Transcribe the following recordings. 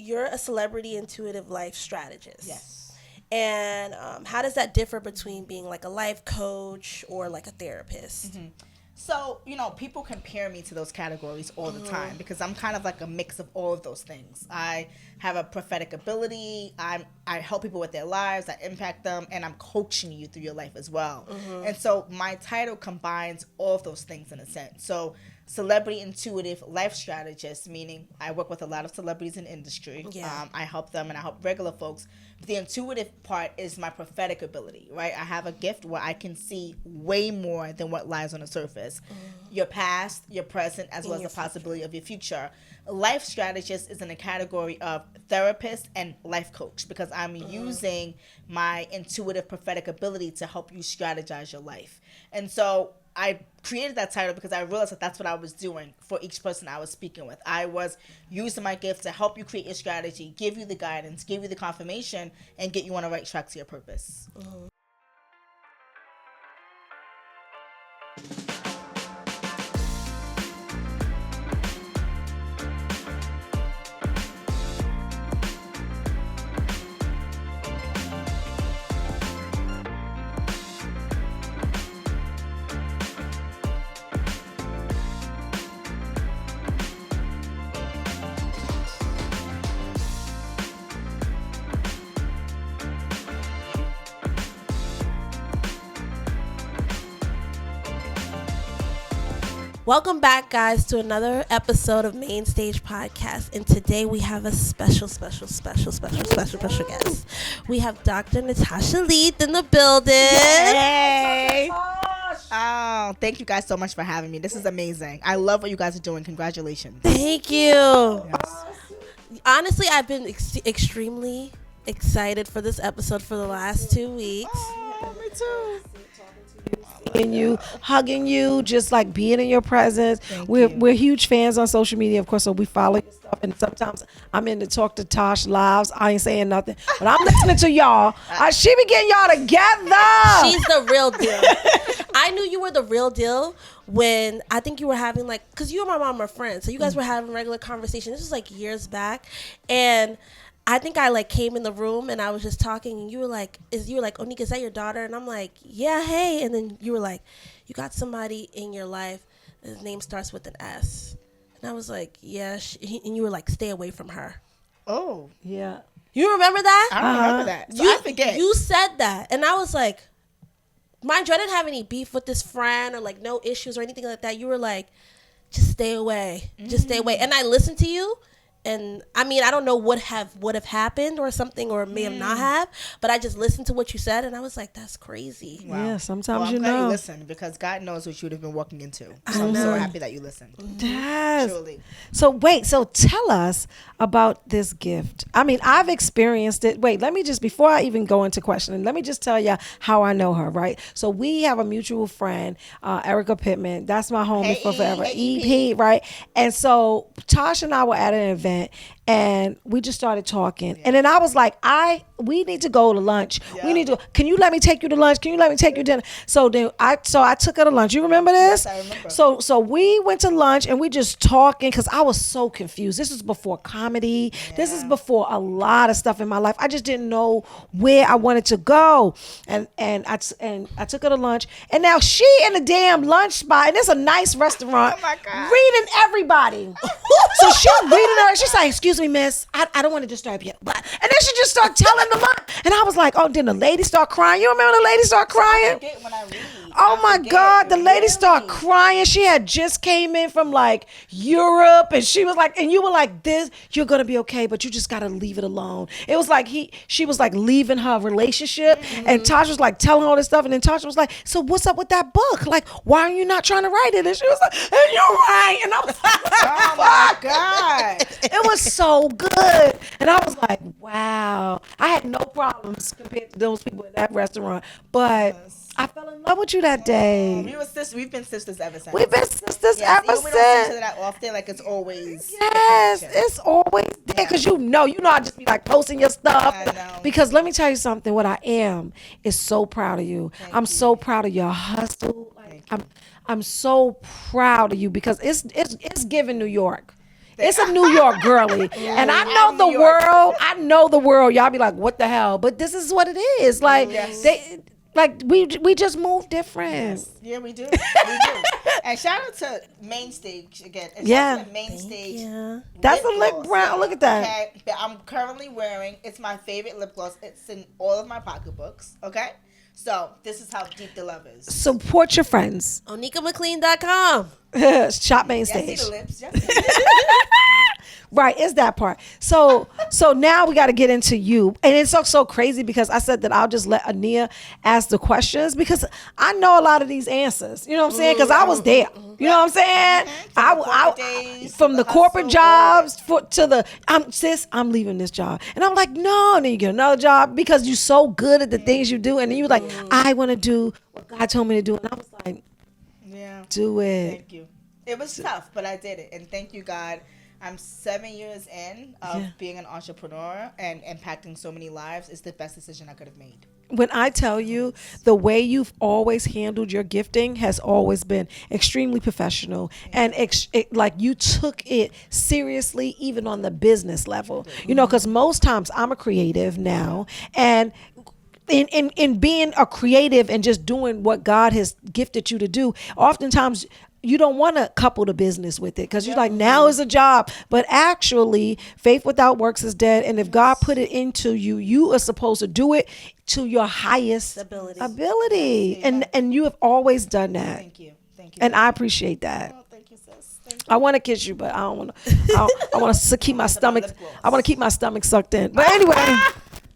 you're a celebrity intuitive life strategist. Yes. And how does that differ between being like a life coach or like a therapist? Mm-hmm. So, people compare me to those categories all the time because I'm kind of like a mix of all of those things. I have a prophetic ability. I help people with their lives. I impact them, and I'm coaching you through your life as well. And so my title combines all of those things in a sense. So celebrity intuitive life strategist, meaning I work with a lot of celebrities in industry. Yeah. I help them and I help regular folks. But the intuitive part is my prophetic ability, right? I have a gift where I can see way more than what lies on the surface. Your past, your present, as well as the possibility of your future. Life strategist is in the category of therapist and life coach because I'm using my intuitive prophetic ability to help you strategize your life. And so I created that title because I realized that that's what I was doing for each person I was speaking with. I was using my gift to help you create your strategy, give you the guidance, give you the confirmation, and get you on the right track to your purpose. Welcome back, guys, to another episode of MainStage Podcast. And today we have a special guest. We have Dr. Natasha Leath in the building. Hey! Oh, thank you guys so much for having me. This is amazing. I love what you guys are doing. Congratulations. Thank you. Yes. Honestly, I've been extremely excited for this episode for the last 2 weeks. Oh, me too. Seeing you, hugging you, just like being in your presence. We're huge fans on social media, of course, so we follow your stuff. And sometimes I'm in to talk to Tash lives. I ain't saying nothing, but I'm listening to y'all. She be getting y'all together. She's the real deal. I knew you were the real deal when I think you were having because you and my mom are friends, so you guys were having regular conversation. This was like years back, and I think I came in the room and I was just talking, and you were like, Onika, is that your daughter? And I'm like, yeah, hey. And then you were like, you got somebody in your life, his name starts with an S. And I was like, yeah. And you were like, stay away from her. Oh. Yeah. You remember that? I don't remember that. So I forget. You said that. And I was like, mind you, I didn't have any beef with this friend or no issues or anything like that. You were like, just stay away. Just stay away. And I listened to you. And I mean, I don't know what would have happened or something, or may have not have, but I just listened to what you said, and I was like, "That's crazy." Wow. Yeah, sometimes I'm glad you listened because God knows what you would have been walking into. So I'm so happy that you listened. Yes. Truly. So tell us about this gift. I mean, I've experienced it. Wait, let me just, before I even go into questioning, let me just tell you how I know her, right? So we have a mutual friend, Erica Pittman. That's my homie for forever. EP, right? And so Tash and I were at an event, and we just started talking. Yeah. And then I was like, we need to go to lunch. Yeah. Can you let me take you to lunch? Can you let me take you to dinner? So then I took her to lunch. You remember this? Yes, I remember. So we went to lunch and we just talking because I was so confused. This is before comedy. Yeah. This is before a lot of stuff in my life. I just didn't know where I wanted to go. And I took her to lunch. And now she in the damn lunch spot, and it's a nice restaurant. Oh my God. Reading everybody. So she's reading her. She's like, excuse me, miss, I don't want to disturb you. And then she just started telling the line. And I was like, oh, then the lady start crying. You remember the lady start crying? I forget when I read. Oh my God, the lady started crying. She had just came in from Europe, and she was like, and you were like, this, you're gonna be okay, but you just gotta leave it alone. It was like she was like leaving her relationship, and Tasha was like telling all this stuff, and then Tasha was like, so what's up with that book? Like, why are you not trying to write it? And she was like, and you're right. And I was like, oh my God. it was so good. And I was like, wow. I had no problems compared to those people at that restaurant, but I fell in love with you that day. We've been sisters ever since. We've been sisters ever since. We don't see each other that often. It's always. Yes, it's always there because you know I just be posting your stuff. I know. Because let me tell you something. What I am is so proud of you. I'm so proud of your hustle. I'm so proud of you because it's giving New York. It's a New York girly. And I know the world. I know the world. Y'all be like, what the hell? But this is what it is. Like, we just move different. Yes. Yeah, we do. We do. And shout out to MainStage again. And shout out to MainStage. That's a lip brown. Look at that. Okay, that I'm currently wearing. It's my favorite lip gloss. It's in all of my pocketbooks. Okay. So this is how deep the love is. Support your friends. OnikaMcLean.com. Shop MainStage. Yeah, I see the lips. Yeah, I see the lips. Right, it's that part. So now we got to get into you, and it's so crazy because I said that I'll just let Ania ask the questions because I know a lot of these answers. You know what I'm saying? Because I was there. You know what I'm saying? From the corporate jobs to the I'm leaving this job, and I'm like, no, and then you get another job because you're so good at the things you do, and then you're like, I want to do what God told me to do, and I was like, yeah, do it. Thank you. It was tough, but I did it, and thank you, God. I'm 7 years in of being an entrepreneur and impacting so many lives. It's the best decision I could have made. When I tell you the way you've always handled your gifting has always been extremely professional and like you took it seriously even on the business level, you know, because most times I'm a creative now and in being a creative and just doing what God has gifted you to do, oftentimes you don't want to couple the business with it because you're like, now is a job. But actually, faith without works is dead. And if God put it into you, you are supposed to do it to your highest ability. And you have always done that. Thank you. And I appreciate that. Oh, thank you, sis. Thank you. I want to kiss you, but I don't want to. I want to keep my stomach. I want to keep my stomach sucked in. But anyway.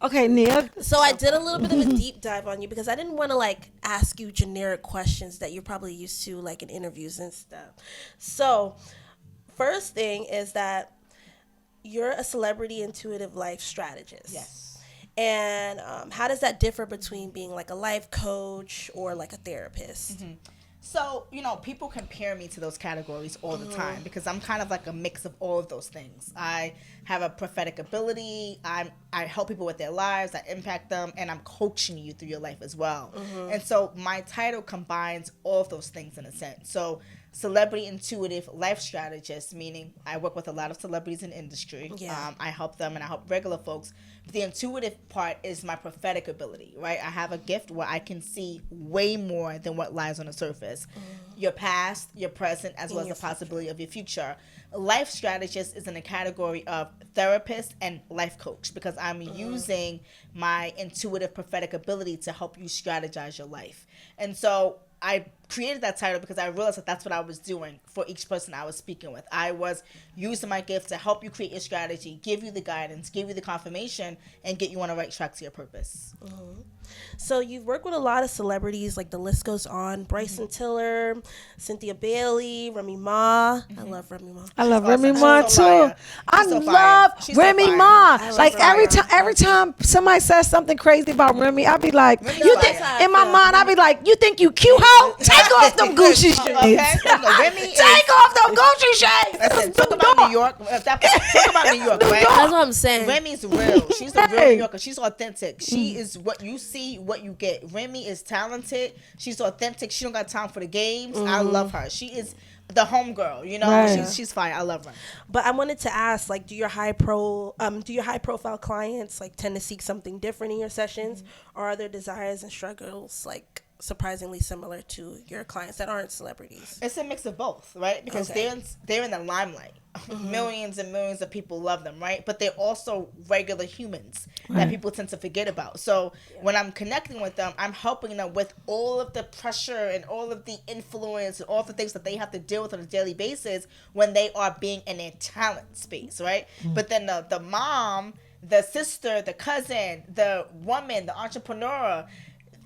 Okay, Nia. So I did a little bit of a deep dive on you because I didn't want to like ask you generic questions that you're probably used to like in interviews and stuff. So first thing is that you're a celebrity intuitive life strategist. Yes. And how does that differ between being like a life coach or like a therapist? Mm-hmm. So, you know, people compare me to those categories all the time because I'm kind of like a mix of all of those things. I have a prophetic ability. I help people with their lives. I impact them. And I'm coaching you through your life as well. And so my title combines all of those things in a sense. So celebrity intuitive life strategist, meaning I work with a lot of celebrities in industry. I help them and I help regular folks. But the intuitive part is my prophetic ability, right? I have a gift where I can see way more than what lies on the surface. Your past, your present, as well as the possibility of your future. Life strategist is in the category of therapist and life coach because I'm using my intuitive prophetic ability to help you strategize your life. And so I created that title because I realized that that's what I was doing for each person I was speaking with. I was using my gift to help you create your strategy, give you the guidance, give you the confirmation, and get you on the right track to your purpose. So you've worked with a lot of celebrities, like the list goes on. Bryson Tiller, Cynthia Bailey, Remy Ma. I love Remy Ma. I love Remy Ma too. I love Remy Ma. Like every time somebody says something crazy about Remy, I'll be like, you think in my mind, I'll be like, you think you cute hoe? Take off them Gucci shades. Okay? Take off them Gucci shades. Talk about New York. Talk about New York, right? That's what I'm saying. Remy's real. She's a real New Yorker. She's authentic. She is what you see, what you get. Remy is talented. She's authentic. She don't got time for the games. I love her. She is the homegirl. You know, Right. she's fine. I love her. But I wanted to ask, like, do your high profile clients like tend to seek something different in your sessions, or are their desires and struggles like surprisingly similar to your clients that aren't celebrities? It's a mix of both, right? Because they're in the limelight. Millions and millions of people love them, right? But they're also regular humans that people tend to forget about. So when I'm connecting with them, I'm helping them with all of the pressure and all of the influence and all the things that they have to deal with on a daily basis when they are being in their talent space, right? But then the mom, the sister, the cousin, the woman, the entrepreneur,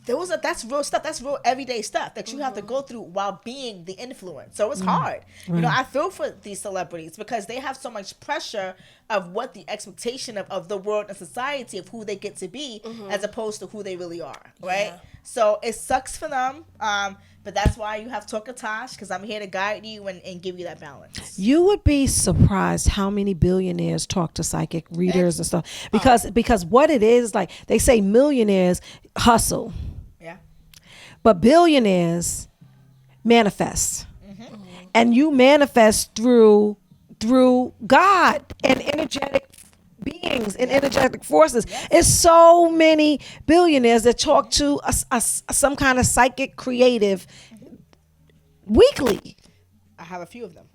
that's real stuff. That's real everyday stuff that you have to go through while being the influence. So it's hard. You know, I feel for these celebrities because they have so much pressure of what the expectation of the world and society of who they get to be as opposed to who they really are, right? So it sucks for them. But that's why you have Talk to Tash, because I'm here to guide you and give you that balance. You would be surprised how many billionaires talk to psychic readers and stuff. Because what it is, like they say millionaires hustle. Yeah. But billionaires manifest. And you manifest through through God and energetic beings and energetic forces. It's so many billionaires that talk to some kind of psychic creative weekly I have a few of them.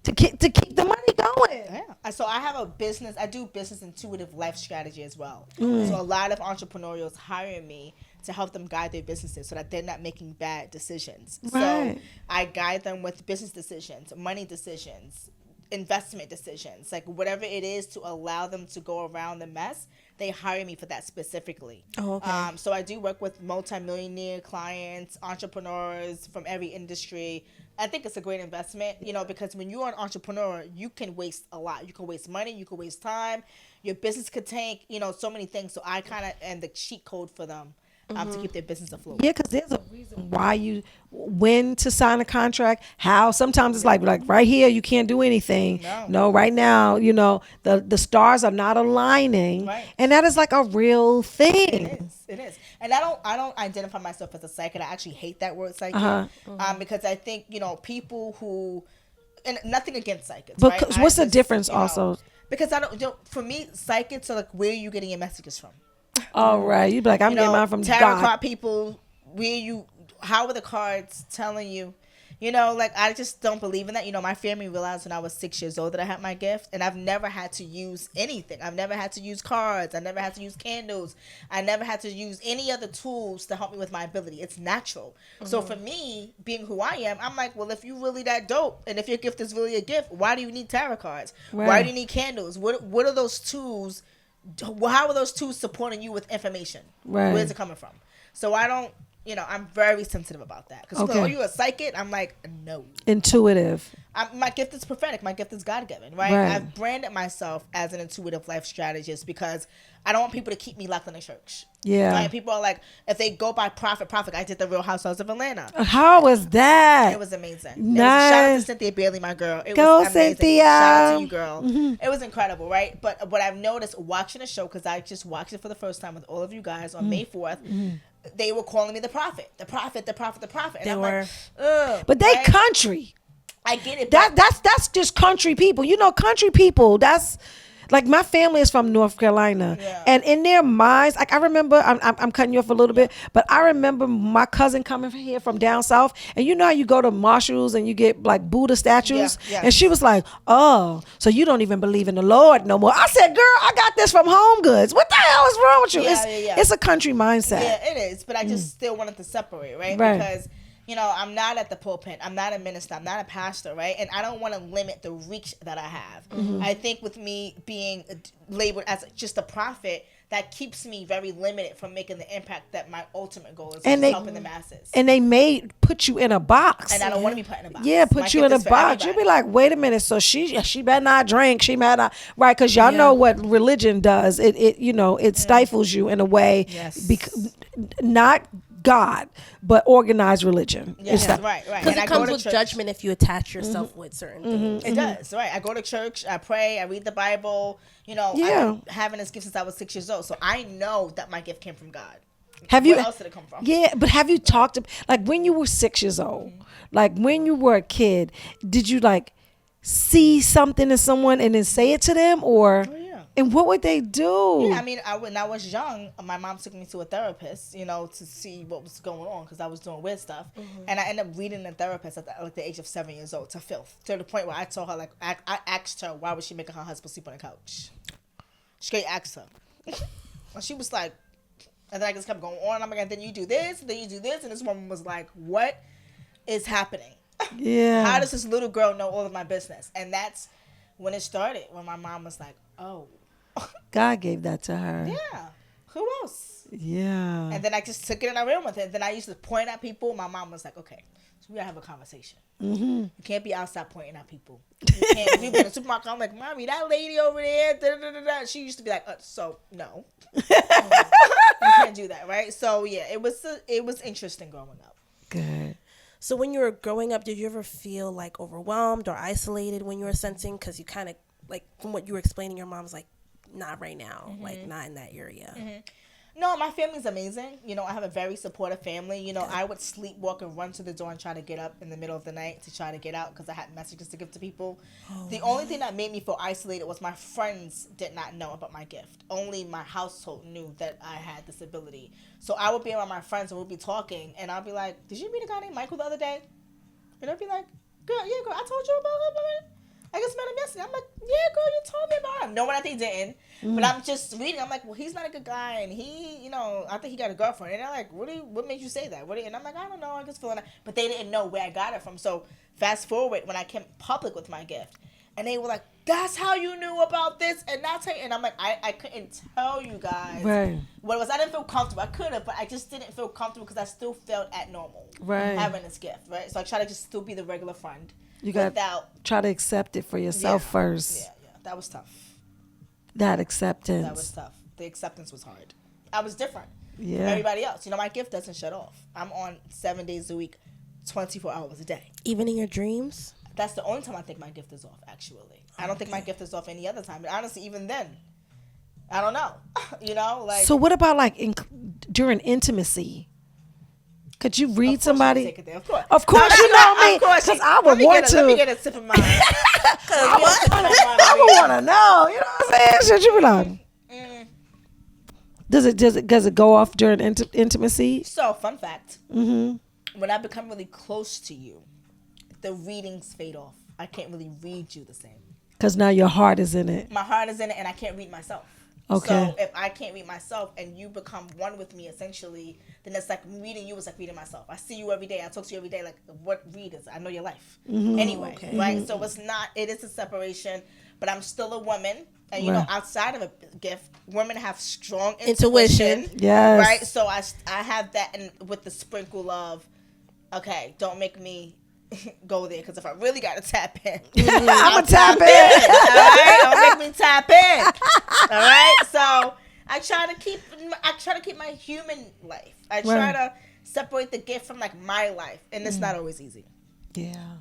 to keep the money going. Yeah. So I have a business. I do business intuitive life strategy as well. So a lot of entrepreneurs hire me to help them guide their businesses so that they're not making bad decisions. Right. So I guide them with business decisions, money decisions, investment decisions, like whatever it is to allow them to go around the mess. They hire me for that specifically. Oh, okay. So I do work with multi-millionaire clients, entrepreneurs from every industry. I think it's a great investment, because when you're an entrepreneur, you can waste a lot. You can waste money, you can waste time. Your business could tank, so many things. So I kind of am the cheat code for them to keep their business afloat. Yeah, because there's a reason why when to sign a contract, how. Sometimes it's like right here, you can't do anything. No, right now, the stars are not aligning. Right. And that is like a real thing. It is. And I don't identify myself as a psychic. I actually hate that word psychic. Because I think, people who, and nothing against psychics. But right? what's the difference also? Because for me, psychics are like, where are you getting your messages from? All right. You'd be like, I'm getting mine from tarot God. card people. How are the cards telling you? I just don't believe in that. My family realized when I was 6 years old that I had my gift, and I've never had to use anything. I've never had to use cards. I never had to use candles. I never had to use any other tools to help me with my ability. It's natural. So for me, being who I am, I'm like, well, if you're really that dope, and if your gift is really a gift, why do you need tarot cards? Right. Why do you need candles? What are those tools? How are those tools supporting you with information? Right. Where's it coming from? So I don't, I'm very sensitive about that. Because are you a psychic? I'm like, no. Intuitive. My gift is prophetic. My gift is God-given, right? I've branded myself as an intuitive life strategist because I don't want people to keep me locked in a church. Yeah. Right? People are like, if they go by prophet. I did the Real Housewives of Atlanta. How was that? It was amazing. Nice. Shout out to Cynthia Bailey, my girl. It Go, was amazing. Cynthia. Shout out to you, girl. It was incredible, right? But what I've noticed watching the show, because I just watched it for the first time with all of you guys on May 4th, they were calling me the prophet. And I'm like, ugh. But they country. I get it. That's just country people. Country people. That's like my family is from North Carolina, and in their minds, like I remember, I'm cutting you off a little bit, but I remember my cousin coming here from down south, and how you go to Marshalls and you get like Buddha statues, and she was like, "Oh, so you don't even believe in the Lord no more?" I said, "Girl, I got this from Home Goods. What the hell is wrong with you?" It's a country mindset. Yeah, it is, but I just still wanted to separate, right? Because I'm not at the pulpit. I'm not a minister. I'm not a pastor, right? And I don't want to limit the reach that I have. I think with me being labeled as just a prophet, that keeps me very limited from making the impact that my ultimate goal is, helping the masses. And they may put you in a box. And I don't want to be put in a box. Yeah, put you in a box. You'll be like, wait a minute. So she better not drink. She better not, right? Because y'all know what religion does. It stifles you in a way. Yes. Not God, but organized religion. Yes, right. Because it comes with judgment if you attach yourself with certain things. It does, right. I go to church, I pray, I read the Bible. I've been having this gift since I was 6 years old. So I know that my gift came from God. Where else did it come from? Yeah, but have you talked to, like when you were 6 years old, like when you were a kid, did you like see something in someone and then say it to them, or? Oh, yeah. And what would they do? Yeah, I mean, when I was young, my mom took me to a therapist, to see what was going on because I was doing weird stuff. And I ended up reading a therapist at the age of 7 years old to filth, to the point where I told her, like, I asked her, why was she making her husband sleep on the couch? Straight asked her. And she was like, and then I just kept going on. I'm like, and then you do this, and then you do this. And this woman was like, what is happening? Yeah. How does this little girl know all of my business? And that's when it started, when my mom was like, oh. God gave that to her. Yeah. Who else? Yeah. And then I just took it and I ran with it. Then I used to point at people. My mom was like, okay, so we gotta have a conversation. You can't be outside pointing at people. You can't. If you go to the supermarket, I'm like, Mommy, that lady over there, da, da, da, da. She used to be like, so no. You can't do that, right? So yeah, it was interesting growing up. Good. So when you were growing up, did you ever feel like overwhelmed or isolated when you were sensing? Because you kind of, like, from what you were explaining, your mom's like, not right now, like not in that area. No, my family's amazing. You know, I have a very supportive family. You know, I would sleepwalk and run to the door and try to get up in the middle of the night to try to get out because I had messages to give to people. The only thing that made me feel isolated was my friends did not know about my gift. Only my household knew that I had this ability. So I would be around my friends and we'd be talking, and I'd be like, "Did you meet a guy named Michael the other day?" And I'd be like, "Girl, yeah, girl, I told you about him. I just met him yesterday." I'm like, "Yeah, girl, you told me about him." No one, I think, didn't. But I'm just reading. I'm like, "Well, he's not a good guy, and he, you know, I think he got a girlfriend." And they're like, "What made you say that?" And I'm like, "I don't know. I just feeling that." But they didn't know where I got it from. So fast forward when I came public with my gift, and they were like, "That's how you knew about this," and that's how. And I'm like, I couldn't tell you guys what it was. I didn't feel comfortable. I could have, but I just didn't feel comfortable because I still felt abnormal having this gift, right? So I try to just still be the regular friend. You got to try to accept it for yourself first. Yeah. That was tough. That acceptance. That was tough. The acceptance was hard. I was different from Yeah. everybody else. You know, my gift doesn't shut off. I'm on 7 days a week, 24 hours a day. Even in your dreams? That's the only time I think my gift is off, actually. I don't think my gift is off any other time. But honestly, even then, I don't know. You know, like. So what about like during intimacy? Could you read somebody? Take it there. Of course. Of course, you know me. Because I would want to. Let me get a sip of mine. I would want to know. You know what I'm saying? Should you be like? Does it go off during intimacy? So, fun fact. When I become really close to you, the readings fade off. I can't really read you the same. Because now your heart is in it. My heart is in it, and I can't read myself. Okay. So if I can't read myself and you become one with me, essentially, then it's like reading you is like reading myself. I see you every day. I talk to you every day. Like, what read is it? I know your life. Anyway, right? So it is a separation, but I'm still a woman. And, you know, outside of a gift, women have strong intuition. Yes. Right? So I have that and with the sprinkle of, okay, don't make me go there, because if I really got to tap in, I'm going to tap in. All right? Don't make me tap in. All right? So I try to keep my human life. I try to separate the gift from like my life, and it's not always easy. Yeah.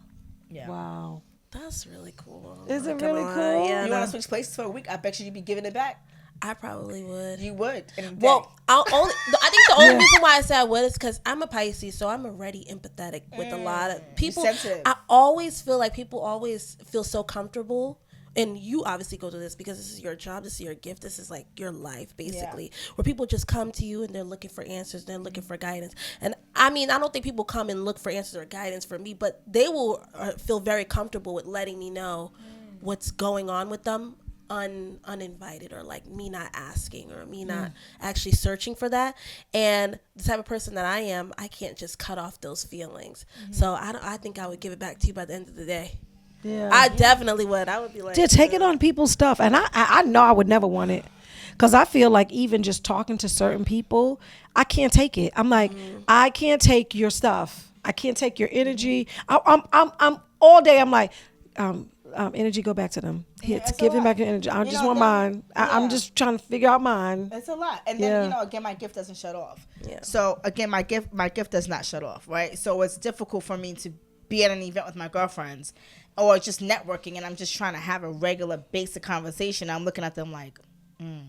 Wow. That's really cool. Is it really cool? Yeah, you want to switch places for a week? I bet you'd be giving it back. I probably would. You would. Well, I think the only reason why I said I would is because I'm a Pisces, so I'm already empathetic with a lot of people. Sensitive. I always feel like people always feel so comfortable. And you obviously go to this because this is your job, this is your gift, this is like your life, basically. Where people just come to you and they're looking for answers, they're looking for guidance. And I mean, I don't think people come and look for answers or guidance for me, but they will feel very comfortable with letting me know what's going on with them uninvited, or like me not asking, or me not actually searching for that. And the type of person that I am, I can't just cut off those feelings. So I think I would give it back to you by the end of the day. Yeah. I definitely would. I would be like, take it on people's stuff. And I know I would never want it. Because I feel like even just talking to certain people, I can't take it. I'm like, I can't take your stuff. I can't take your energy. I'm all day. I'm like, energy, go back to them. Give them back your energy. I just want mine. I'm just trying to figure out mine. It's a lot. And then, you know, again, my gift doesn't shut off. So again, my gift does not shut off, right? So it's difficult for me to be at an event with my girlfriends or just networking, and I'm just trying to have a regular basic conversation. I'm looking at them like, you're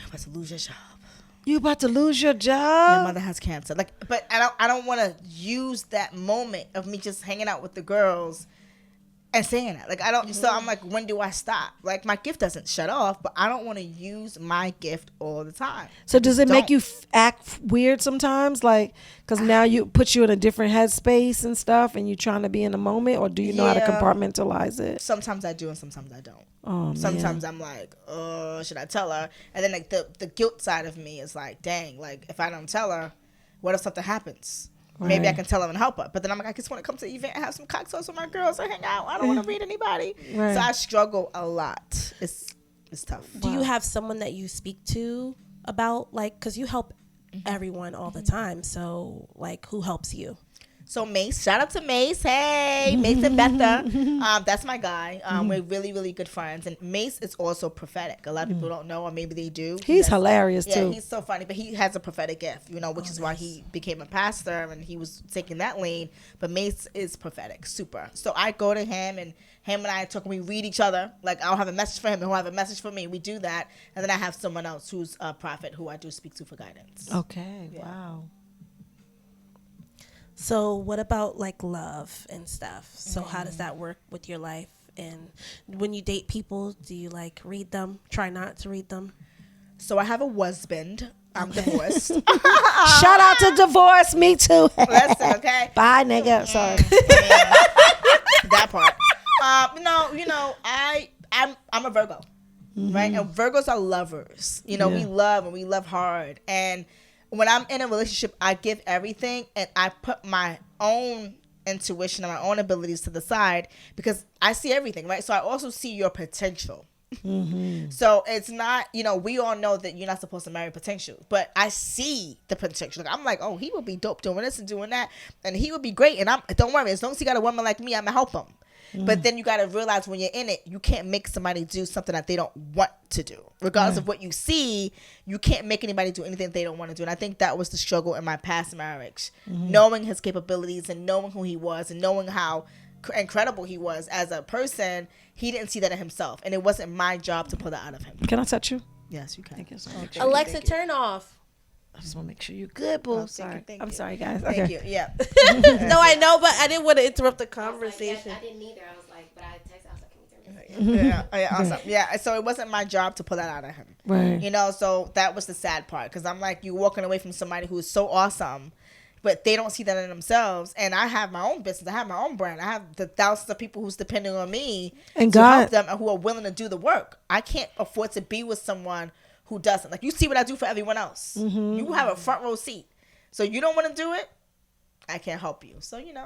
about to lose your job. You about to lose your job? Your mother has cancer. Like, but I don't want to use that moment of me just hanging out with the girls and saying that. Like, I don't. So I'm like, when do I stop? Like, my gift doesn't shut off, but I don't want to use my gift all the time. So does it make you act weird sometimes? Like, because now you put you in a different headspace and stuff, and you're trying to be in the moment, or do you know how to compartmentalize it? Sometimes I do, and sometimes I don't. Oh, sometimes I'm like, oh, should I tell her? And then like the guilt side of me is like, dang, like if I don't tell her, what if something happens? Right. Maybe I can tell her and help her. But then I'm like, I just want to come to the event and have some cocktails with my girls and hang out. I don't want to read anybody. Right. So I struggle a lot. It's tough. Do you have someone that you speak to about, like, because you help everyone all the time. So, like, who helps you? So Mace, shout out to Mace. Hey, Mace and Betha. That's my guy. We're really, really good friends. And Mace is also prophetic. A lot of people don't know, or maybe they do. He's hilarious too. Yeah, he's so funny. But he has a prophetic gift, which is why he became a pastor and he was taking that lane. But Mace is prophetic, super. So I go to him and I talk and we read each other. Like I'll have a message for him and he'll have a message for me. We do that. And then I have someone else who's a prophet who I do speak to for guidance. Okay, Yeah. wow. So what about like love and stuff? So how does that work with your life? And when you date people, do you like read them? Try not to read them? So I have a husband. I'm divorced. Shout out to divorce. Me too. Listen, okay? Bye, nigga. Sorry. That part. I'm a Virgo, right? And Virgos are lovers. We love and we love hard. And when I'm in a relationship, I give everything and I put my own intuition and my own abilities to the side because I see everything, right? So I also see your potential. So it's not, we all know that you're not supposed to marry potential, but I see the potential. Like, I'm like, oh, he would be dope doing this and doing that, and he would be great. And don't worry, as long as he got a woman like me, I'm gonna help him. But then you got to realize when you're in it, you can't make somebody do something that they don't want to do. Regardless of what you see, you can't make anybody do anything they don't want to do. And I think that was the struggle in my past marriage. Knowing his capabilities and knowing who he was and knowing how incredible he was as a person, he didn't see that in himself. And it wasn't my job to pull that out of him. Can I touch you? Yes, you can. Thank you. So Alexa, turn off. I just want to make sure you're good, boo. Oh, sorry. thank I'm you. sorry, guys. Thank Okay. you. Yeah. No, I know, but I didn't want to interrupt the conversation. I didn't either. I was like, but I texted. I was like, can you turn this off? Yeah, awesome. Yeah, so it wasn't my job to pull that out of him. Right. So that was the sad part because I'm like, you're walking away from somebody who is so awesome, but they don't see that in themselves. And I have my own business. I have my own brand. I have the thousands of people who's depending on me And to God, help them and who are willing to do the work. I can't afford to be with someone who doesn't. Like, you see what I do for everyone else. You have a front row seat. So you don't want to do it, I can't help you. So, yeah.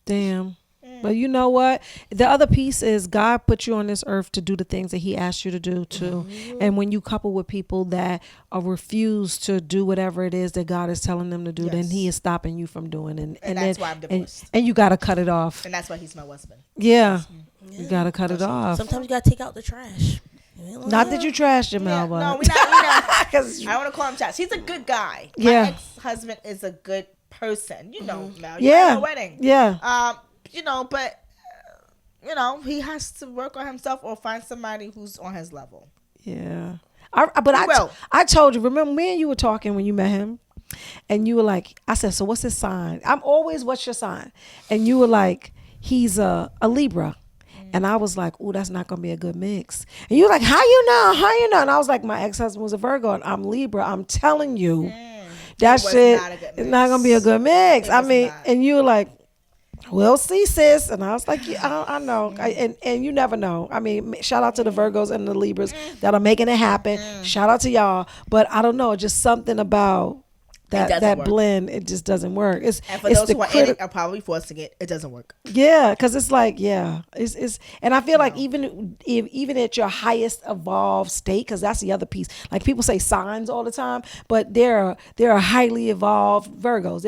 damn. But you know what? The other piece is God put you on this earth to do the things that he asked you to do too. And when you couple with people that refuse to do whatever it is that God is telling them to do, then he is stopping you from doing it. And that's why I'm divorced. And you got to cut it off. And that's why he's my husband. Yeah. You got to cut it off. Sometimes you got to take out the trash. Not that you trashed him, Yeah, but no, we're not. 'Cause I want to call him Tash. He's a good guy. Yeah. My ex-husband is a good person. Mel. Yeah. At a wedding. Yeah. But he has to work on himself or find somebody who's on his level. Yeah. will. I told you, remember me and you were talking when you met him and you were like, I said, so what's his sign? I'm always, what's your sign? And you were like, he's a Libra. And I was like, oh, that's not going to be a good mix. And you were like, how you know? And I was like, my ex-husband was a Virgo and I'm Libra. I'm telling you, that shit is not going to be a good mix. I mean, and you were like, we'll see, sis. And I was like, yeah, I know. And you never know. I mean, shout out to the Virgos and the Libras that are making it happen. Shout out to y'all. But I don't know, just something about that blend, it just doesn't work. And for those who are in it are probably forcing it doesn't work. Yeah, because it's like, it's and I feel like even at your highest evolved state, because that's the other piece. Like people say signs all the time, but they're highly evolved Virgos.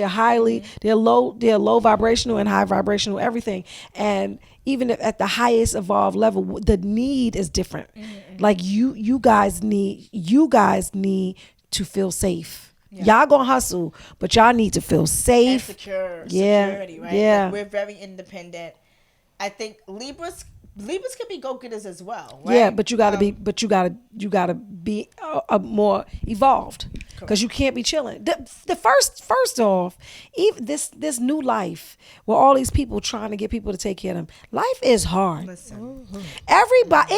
They're low vibrational and high vibrational everything. And even at the highest evolved level, the need is different. Like you guys need to feel safe. Yeah. Y'all gonna hustle, but y'all need to feel safe. And security, right? Yeah. Like, we're very independent. I think Libras can be go-getters as well, right? Yeah, but you gotta be more evolved because you can't be chilling. The first off, even this new life where all these people trying to get people to take care of them, life is hard. Listen, everybody,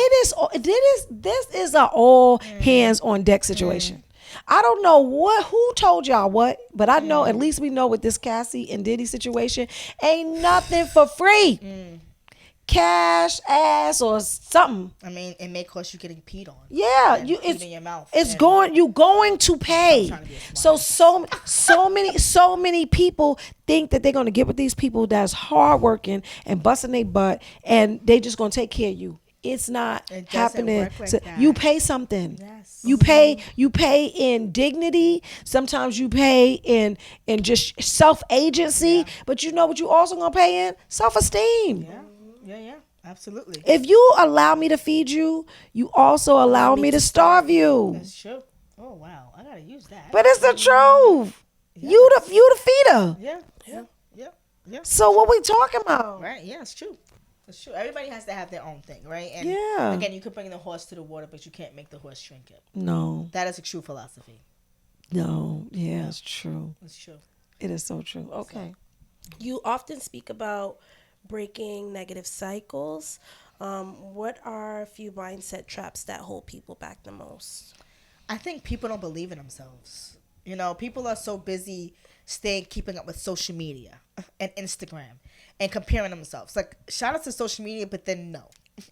this is an all hands on deck situation. I don't know who told y'all what, but I know at least we know with this Cassie and Diddy situation, ain't nothing for free. Cash, ass, or something. I mean, it may cost you getting peed on. Yeah, it's in your mouth. You going to pay. So many people think that they're gonna get with these people that's hardworking and busting their butt, and they just gonna take care of you. it's not It doesn't happening. work like So that. you pay something. Yes. You pay in dignity. Sometimes you pay in just self-agency. Yeah. But you know what you also gonna pay in? Self-esteem. Yeah. Absolutely. If you allow me to feed you, you also allow me to starve you. That's true. Oh wow, I gotta use that. But it's the truth. You the feeder. Yeah. So what we talking about? Right. Yeah, it's true. It's true. Everybody has to have their own thing, right? And Yeah. again, you could bring the horse to the water, but you can't make the horse drink it. No. That is a true philosophy. No. Yeah, it's true. It's true. It is so true. Okay. You often speak about breaking negative cycles. What are a few mindset traps that hold people back the most? I think people don't believe in themselves. You know, people are so busy keeping up with social media and Instagram and comparing themselves. Like, shout out to social media, but then no.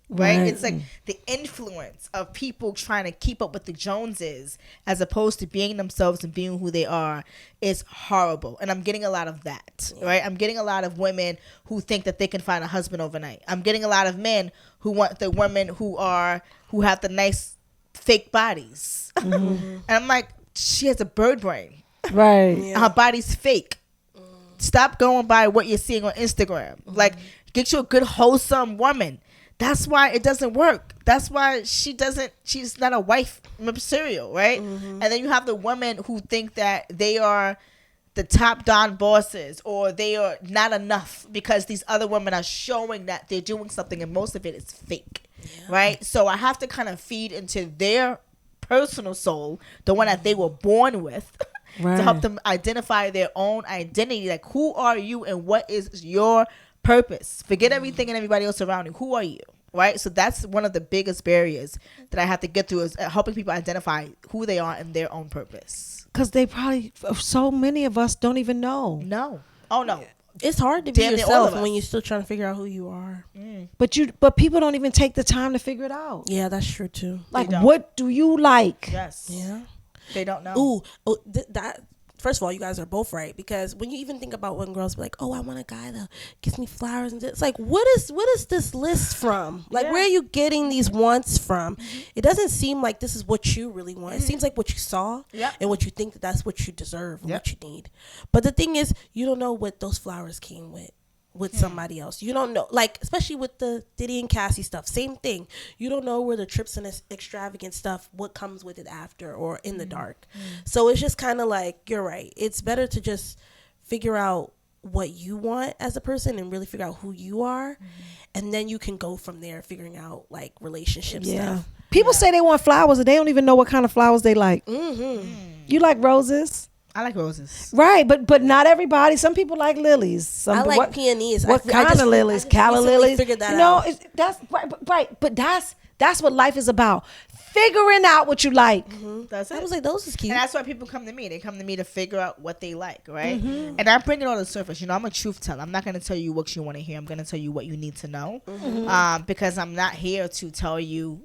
Right? It's like the influence of people trying to keep up with the Joneses as opposed to being themselves and being who they are is horrible. And I'm getting a lot of that, right? I'm getting a lot of women who think that they can find a husband overnight. I'm getting a lot of men who want the women who have the nice fake bodies. And I'm like, she has a bird brain. Right. Her body's fake. Stop going by what you're seeing on Instagram. Like, get you a good wholesome woman. That's why it doesn't work. That's why she's not a wife material, right? And then you have the women who think that they are the top don bosses or they are not enough because these other women are showing that they're doing something and most of it is fake, right? So I have to kind of feed into their personal soul, the one that they were born with, to help them identify their own identity. Like, who are you and what is your purpose? Forget everything and everybody else around you. Who are you? Right? So that's one of the biggest barriers that I have to get through is helping people identify who they are and their own purpose. Because they probably, so many of us don't even know. No. Oh, no. It's hard to be Damn near all of yourself us. when you're still trying to figure out who you are. But people don't even take the time to figure it out. Yeah, that's true too. Like, don't. what do you like? Yes. Yeah. They don't know. That. First of all, you guys are both right, because when you even think about when girls be like, "Oh, I want a guy that gives me flowers," and it's like, what is this list from? Like, where are you getting these wants from? It doesn't seem like this is what you really want. It seems like what you saw and what you think that's what you deserve and what you need. But the thing is, you don't know what those flowers came with somebody else. You don't know, like, especially with the Diddy and Cassie stuff, same thing. You don't know where the trips and this extravagant stuff, what comes with it after or in the dark. So it's just kind of like, you're right. It's better to just figure out what you want as a person and really figure out who you are. And then you can go from there, figuring out like relationship stuff. People say they want flowers and they don't even know what kind of flowers they like. You like roses? I like roses. Right, but not everybody. Some people like lilies. Some I like peonies. What kind of lilies? Calla recently lilies? figured that you know, out. that's right. But that's what life is about. Figuring out what you like. That's it. I was like, those is cute. And that's why people come to me. They come to me to figure out what they like, right? And I bring it all to the surface. You know, I'm a truth teller. I'm not going to tell you what you want to hear. I'm going to tell you what you need to know. Because I'm not here to tell you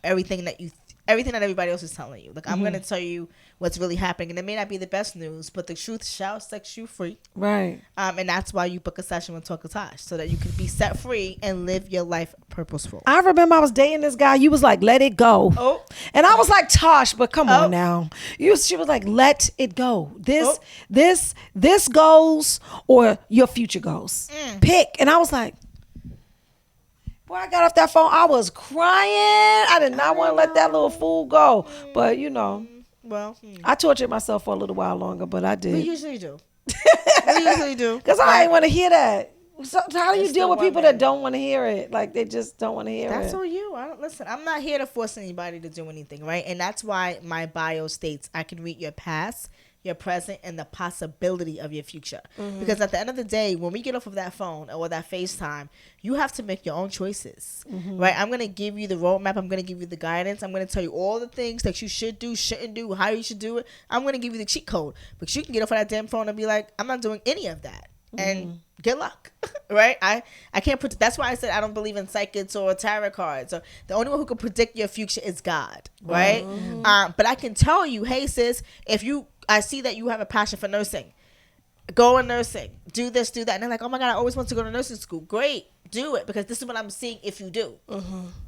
everything that everybody else is telling you. Like, I'm going to tell you what's really happening. And it may not be the best news, but the truth shall set you free. Right. And that's why you book a session with Talk to Tash, so that you can be set free and live your life purposeful. I remember I was dating this guy. You was like, let it go. Oh. And I was like, Tosh, but come on now. She was like, let it go. This goes or your future goes. Pick. And I was like, boy, I got off that phone. I was crying. I did not want to let that little fool go. But, you know, Well, I tortured myself for a little while longer, but I we did. usually do. We usually do. Because I ain't want to hear that. So how do you It's deal the with people woman. that don't want to hear it? Like, they just don't want to hear That's it. on you. Listen, I'm not here to force anybody to do anything, right? And that's why my bio states I can read your past, your present, and the possibility of your future. Because at the end of the day, when we get off of that phone or that FaceTime, you have to make your own choices, right? I'm going to give you the roadmap. I'm going to give you the guidance. I'm going to tell you all the things that you should do, shouldn't do, how you should do it. I'm going to give you the cheat code. But you can get off of that damn phone and be like, I'm not doing any of that. And good luck, right? I can't predict. That's why I said I don't believe in psychics or tarot cards. Or the only one who can predict your future is God, right? But I can tell you, hey sis, I see that you have a passion for nursing. go in nursing, do this, do that. And they're like, oh my God, I always want to go to nursing school. Great, do it, because this is what I'm seeing if you do.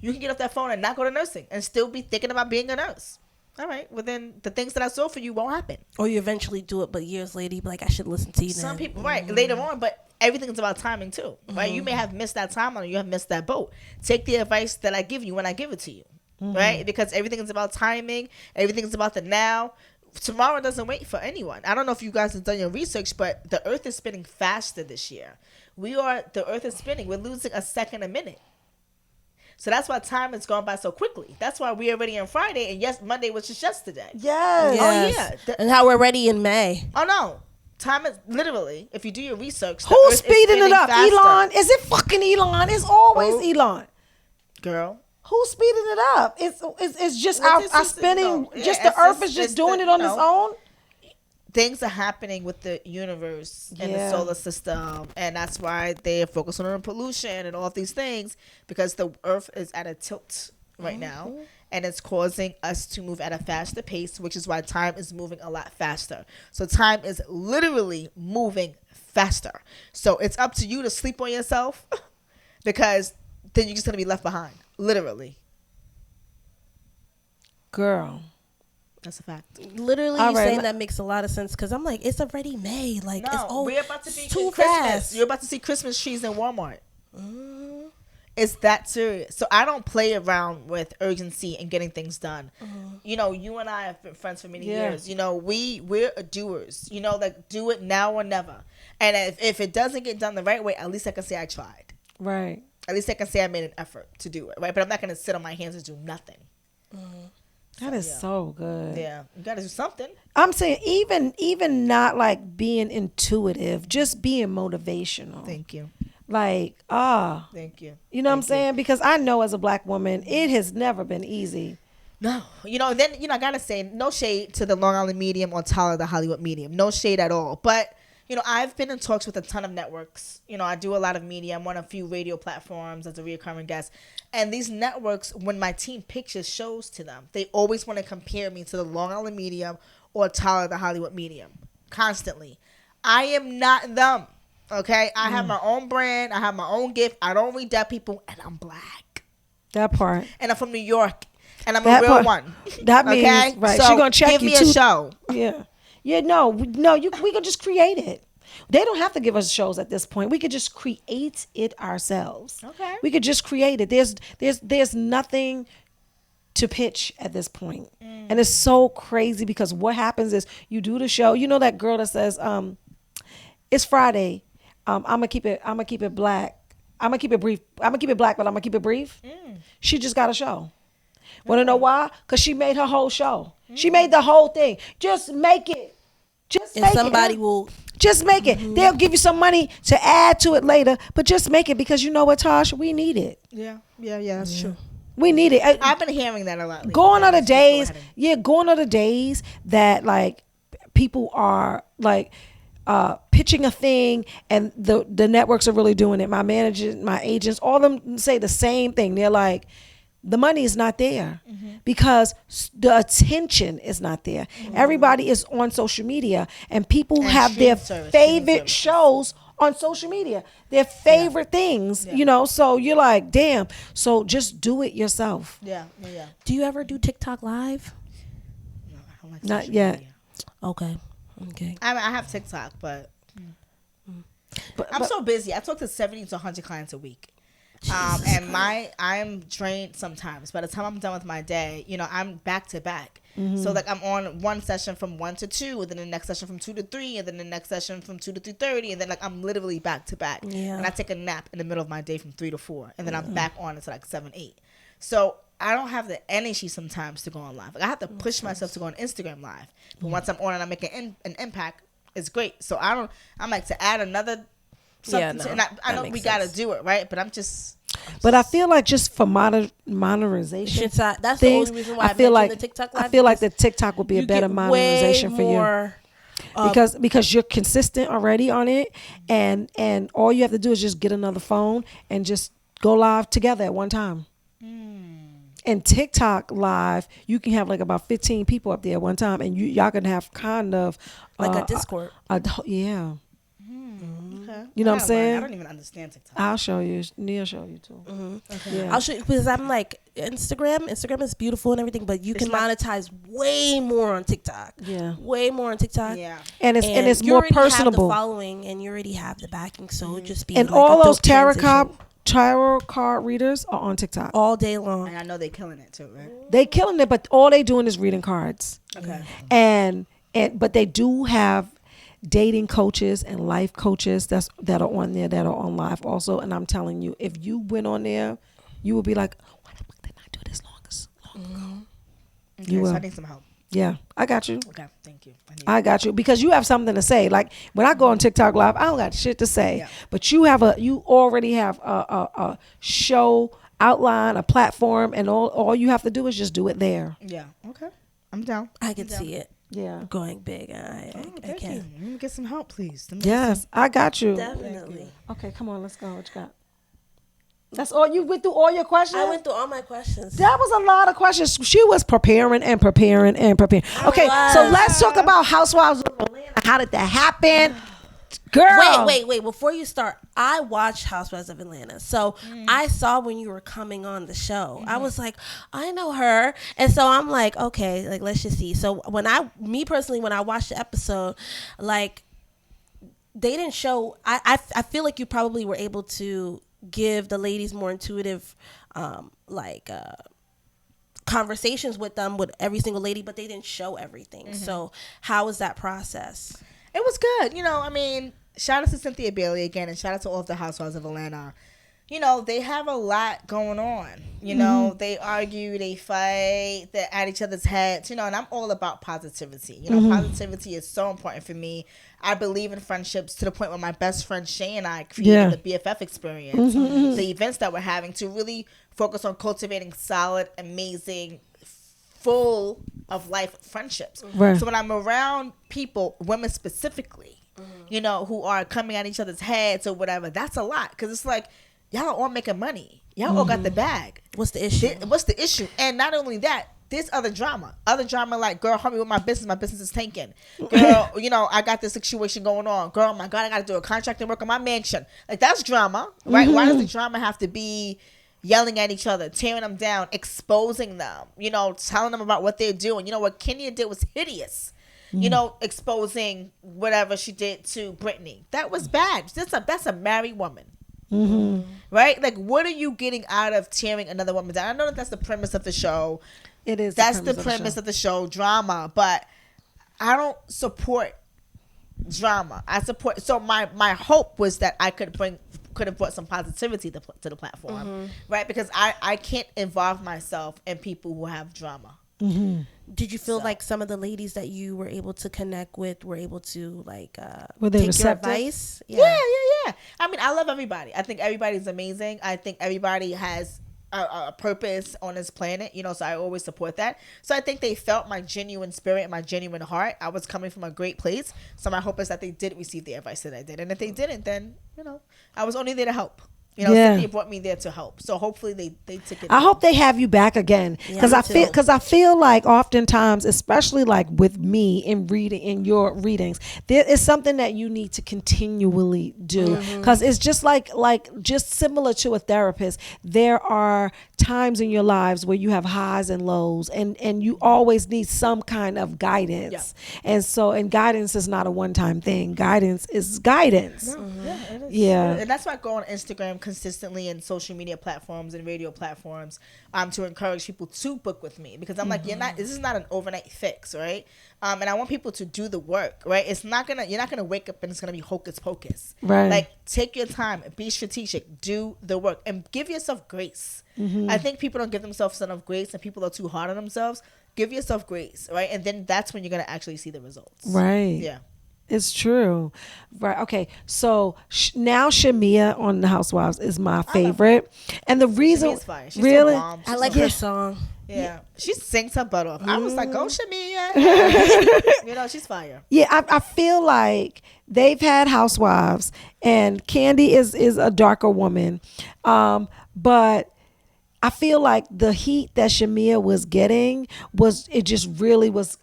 You can get off that phone and not go to nursing and still be thinking about being a nurse. All right, well then the things that I saw for you won't happen. Or you eventually do it, but years later you be like, I should listen to you now. Some people, right, later on, but everything's about timing too, right? You may have missed that timeline, or you have missed that boat. Take the advice that I give you when I give it to you, right? Because everything is about timing. Everything is about the now. Tomorrow doesn't wait for anyone. I don't know if you guys have done your research, but the earth is spinning faster this year. The earth is spinning. We're losing a second a minute. So that's why time has gone by so quickly. That's why we're already on Friday, and yes, Monday was just yesterday. Yes. Yes. Oh, yeah. And how we're ready in May. Oh, no. Time is literally, if you do your research, the Who's earth is speeding it spinning up? faster. Elon? Is it fucking Elon? It's always Elon. Girl. Who's speeding it up? It's just Well, our this our is, spinning. yeah, Just the it's earth just- is just it's doing the, it on its own. Things are happening with the universe and the solar system, and that's why they're focusing on pollution and all of these things, because the earth is at a tilt right now, and it's causing us to move at a faster pace, which is why time is moving a lot faster. So time is literally moving faster. So it's up to you to sleep on yourself, because then you're just going to be left behind, literally. Girl. That's a fact. Literally, All you right, saying that makes a lot of sense, because I'm like, it's already May. Like, it's we're about to be too Christmas. fast. You're about to see Christmas trees in Walmart. It's that serious. So I don't play around with urgency and getting things done. You know, you and I have been friends for many years. You know, we're doers. You know, like, do it now or never. And if it doesn't get done the right way, at least I can say I tried. Right. At least I can say I made an effort to do it, right? But I'm not going to sit on my hands and do nothing. That is so good. Yeah, you got to do something. I'm saying even not like being intuitive, just being motivational. Thank you. Like, Thank you. you know what I'm saying? Because I know as a black woman, it has never been easy. No, I gotta say, no shade to the Long Island medium or Tyler, the Hollywood medium. No shade at all. But, I've been in talks with a ton of networks. I do a lot of media. I'm on a few radio platforms as a recurring guest. And these networks, when my team pitches shows to them, they always want to compare me to the Long Island medium or Tyler, the Hollywood medium. Constantly. I am not them. Okay? I have my own brand. I have my own gift. I don't read that people. And I'm black. That part. And I'm from New York. And I'm That a real part. one. That means, okay? right. So She's going to check give you me a show. Yeah. Yeah, no, we can just create it. They don't have to give us shows at this point. We could just create it ourselves. Okay. We could just create it. There's nothing to pitch at this point. And it's so crazy, because what happens is you do the show. You know that girl that says, it's Friday. I'm gonna keep it black. I'm gonna keep it brief. I'm gonna keep it black, but I'm gonna keep it brief. She just got a show. Want to know why? Because she made her whole show. She made the whole thing. Just make it. Just make somebody it. will. Just make it. They'll give you some money to add to it later, but just make it, because you know what, Tash? We need it. Yeah, that's true. We need it. I've been hearing that a lot lately. Gone are the Just days. go ahead Yeah, gone are the days that like people are like pitching a thing and the networks are really doing it. My managers, my agents, all of them say the same thing. They're like, the money is not there because the attention is not there. Everybody is on social media, and people have their favorite shows on social media, their favorite things, so you're like, damn, so just do it yourself. Yeah. Do you ever do TikTok live? No, I don't like Not social yet. media. Okay. I have TikTok, but I'm so busy. I talk to 70 to 100 clients a week. And I'm drained sometimes. By the time I'm done with my day, I'm back to back. So like I'm on one session from 1 to 2, and then the next session from 2 to 3, and then the next session from 2 to 3:30, and then like I'm literally back to back. Yeah. And I take a nap in the middle of my day from 3 to 4, and then I'm back on until like 7, 8. So I don't have the energy sometimes to go on live. Like I have to push myself to go on Instagram live. But once I'm on and I'm making an impact, it's great. So I'm like to add another something. And I know we got to do it, right? But I'm just. But I feel like just for monetization, That's things, the only reason why I feel like the TikTok live. I feel like the TikTok would be a better monetization for you. Because you're consistent already on it, and all you have to do is just get another phone and just go live together at one time. And TikTok live, you can have like about 15 people up there at one time, and y'all can have kind of like a Discord. Yeah. Okay. You know what I'm I saying? don't even understand TikTok. I'll show you. Neil show you too. Okay. Yeah. I'll show you because I'm like Instagram is beautiful and everything, but you can monetize way more on TikTok. Yeah. Way more on TikTok. Yeah. And it's you more already have personable. the following and you already have the backing, so it just be And like all a those dope transition tarot card readers are on TikTok. all day long. And I know they're killing it too, right? They killing it, but all they doing is reading cards. Okay. And but they do have dating coaches and life coaches that are on there, that are on live also. And I'm telling you, if you went on there, you would be like, why the fuck did I do this long ago? Okay, You so will. I need some help. Yeah, I got you. Okay, thank you. I got you, because you have something to say. Like when I go on TikTok live, I don't got shit to say, Yeah. but you already have a show outline, a platform, and all you have to do is just do it there. Yeah. Okay. I'm down. I can see it Yeah. going big. I Thank you. can. Let me get some help, please. Yes, I got you. Definitely. Okay, come on, let's go. What you got? That's all. You went through all your questions? I went through all my questions. That was a lot of questions. She was preparing and preparing and preparing. Okay, so let's talk about Housewives of Atlanta. How did that happen? Girl. Wait. Before you start, I watched Housewives of Atlanta. So I saw when you were coming on the show. I was like, I know her. And so I'm like, okay, like, let's just see. So when I watched the episode, like, they didn't show, I feel like you probably were able to give the ladies more intuitive, conversations with them, with every single lady, but they didn't show everything. So how was that process? It was good. You know, I mean, shout out to Cynthia Bailey again, and shout out to all of the Housewives of Atlanta. You know, they have a lot going on. You know, they argue, they fight, they're at each other's heads, you know, and I'm all about positivity. You know, positivity is so important for me. I believe in friendships to the point where my best friend Shay and I created the BFF experience, the events that we're having, to really focus on cultivating solid, amazing, full of life friendships. Right. So when I'm around people, women specifically, you know, who are coming at each other's heads or whatever, that's a lot, because it's like, y'all are all making money. Y'all all got the bag. What's the issue? What's the issue? And not only that, there's other drama. Like, girl, help me with my business. My business is tanking. Girl, you know, I got this situation going on. Girl, oh my God, I got to do a contract and work on my mansion. Like, that's drama, right? Why does the drama have to be yelling at each other, tearing them down, exposing them, you know, telling them about what they're doing? You know, what Kenya did was hideous. You know, exposing whatever she did to Brittany. That was bad. That's a married woman. Right? Like, what are you getting out of tearing another woman down? I know that's the premise of the show. It is. That's the premise of the show, drama. But I don't support drama. I support. So my hope was that I could have brought some positivity to the platform, right? Because I can't involve myself in people who have drama. Did you feel like some of the ladies that you were able to connect with were able to were they take receptive? your advice? Yeah. I mean, I love everybody. I think everybody's amazing. I think everybody has a purpose on this planet, you know, so I always support that. So I think they felt my genuine spirit and my genuine heart. I was coming from a great place. So my hope is that they did receive the advice that I did. And if they didn't, then, you know, I was only there to help. You know, Cynthia brought me there to help. So hopefully they took it. I hope they have you back again, because I feel like oftentimes, especially like with me in your readings, there is something that you need to continually do, because it's just like just similar to a therapist. There are times in your lives where you have highs and lows, and you always need some kind of guidance. And guidance is not a one-time thing. Guidance is guidance. It is. Yeah. And that's why I go on Instagram consistently and social media platforms and radio platforms to encourage people to book with me, because I'm like, this is not an overnight fix, right? And I want people to do the work, right? You're not gonna wake up and it's gonna be hocus pocus. Right. Like, take your time, be strategic, do the work, and give yourself grace. I think people don't give themselves enough grace, and people are too hard on themselves. Give yourself grace, right? And then that's when you're gonna actually see the results. Right. Yeah. It's true. Right. Okay. So now Shamia on the Housewives is my favorite. And the reason, Shamia's fire. She's really, so bomb. I like her song. Yeah. She sings her butt off. I was like, go Shamia. You know, she's fire. yeah, I feel like they've had Housewives, and Candy is a darker woman. But I feel like the heat that Shamia was getting it just really was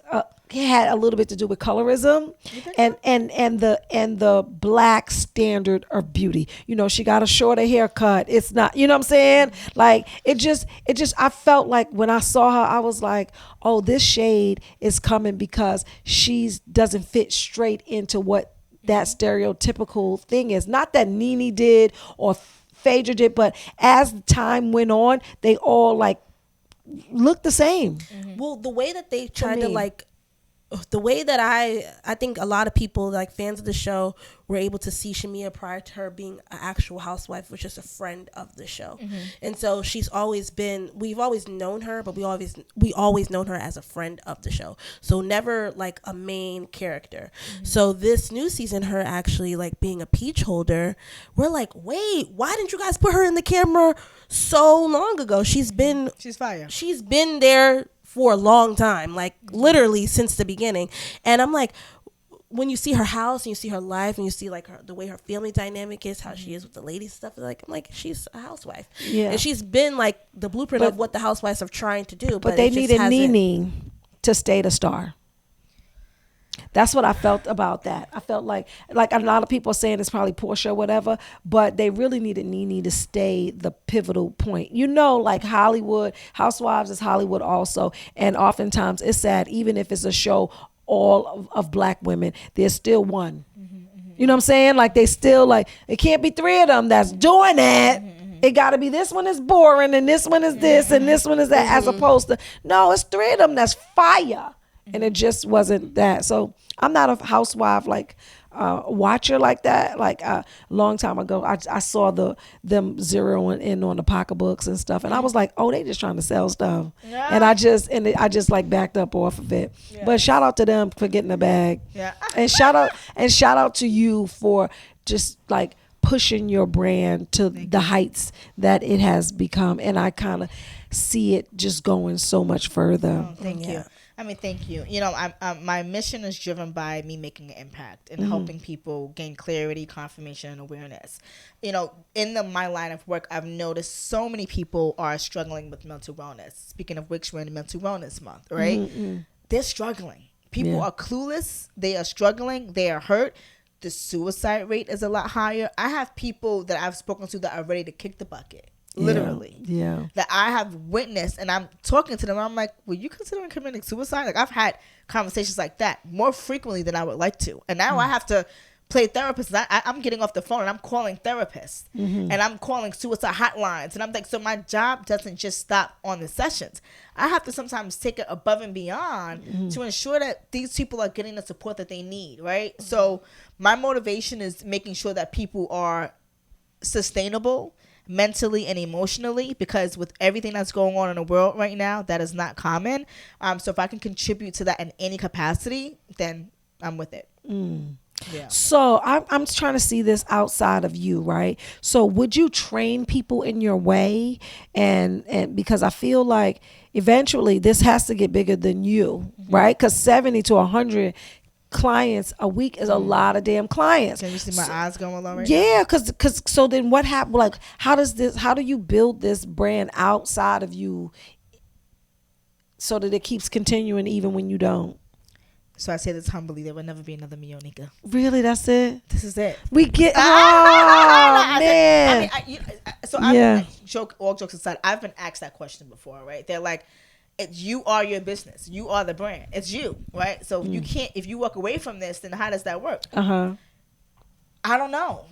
it had a little bit to do with colorism and the black standard of beauty. You know, she got a shorter haircut. It's not, you know what I'm saying? Like it just I felt like when I saw her, I was like, oh, this shade is coming because she doesn't fit straight into what that stereotypical thing is. Not that Nene did or Phaedra did, but as time went on, they all like looked the same. Well, the way that they tried to like, the way that I think a lot of people, like fans of the show, were able to see Shamia prior to her being an actual housewife, was just a friend of the show. And so she's always been, we've always known her, but we always known her as a friend of the show. So never like a main character. So this new season, her actually like being a peach holder, we're like, wait, why didn't you guys put her in the camera so long ago? She's fire. She's been there for a long time, like literally since the beginning. And I'm like, when you see her house and you see her life and you see like the way her family dynamic is, how she is with the ladies and stuff, like I'm like, she's a housewife. Yeah. And she's been like the blueprint of what the housewives are trying to do. But they needed Nene to stay the star. That's what I felt about that. I felt like a lot of people are saying it's probably Portia or whatever, but they really needed Nene to stay the pivotal point. You know, like Hollywood, Housewives is Hollywood also. And oftentimes it's sad, even if it's a show all of black women, there's still one. You know what I'm saying? Like they still like, it can't be three of them that's doing that. It got to be this one is boring and this one is this and this one is that, as opposed to, no, it's three of them that's fire. And it just wasn't that. So I'm not a housewife like watcher like that. Like a long time ago, I saw them zeroing in on the pocketbooks and stuff, and I was like, oh, they just trying to sell stuff. Yeah. And I just like backed up off of it. Yeah. But shout out to them for getting the bag. Yeah. And shout out to you for just like pushing your brand to the heights that it has become. And I kind of see it just going so much further. Oh, thank you. I mean, thank you. You know, my mission is driven by me making an impact and helping people gain clarity, confirmation, and awareness. You know, in my line of work, I've noticed so many people are struggling with mental wellness. Speaking of which, we're in Mental Wellness Month, right? They're struggling. People are clueless. They are struggling. They are hurt. The suicide rate is a lot higher. I have people that I've spoken to that are ready to kick the bucket. Literally. Yeah. That I have witnessed, and I'm talking to them. I'm like, were you considering committing suicide? Like, I've had conversations like that more frequently than I would like to. And now I have to play therapist. I'm getting off the phone and I'm calling therapists and I'm calling suicide hotlines. And I'm like, so my job doesn't just stop on the sessions. I have to sometimes take it above and beyond to ensure that these people are getting the support that they need, right? So my motivation is making sure that people are sustainable mentally and emotionally, because with everything that's going on in the world right now, that is not common. So if I can contribute to that in any capacity, then I'm with it. Yeah. So I'm trying to see this outside of you, right? So would you train people in your way? And because I feel like eventually this has to get bigger than you, right? Because 70 to 100 clients a week is a lot of damn clients. Can you see my eyes going along right now? Because so then what happened? Like, how do you build this brand outside of you so that it keeps continuing even when you don't? So I say this humbly, there will never be another me, Onika. Really? That's it? This is it. We get, man. All jokes aside, I've been asked that question before, right? They're like, you are your business. You are the brand. It's you, right? So if you walk away from this, then how does that work? I don't know,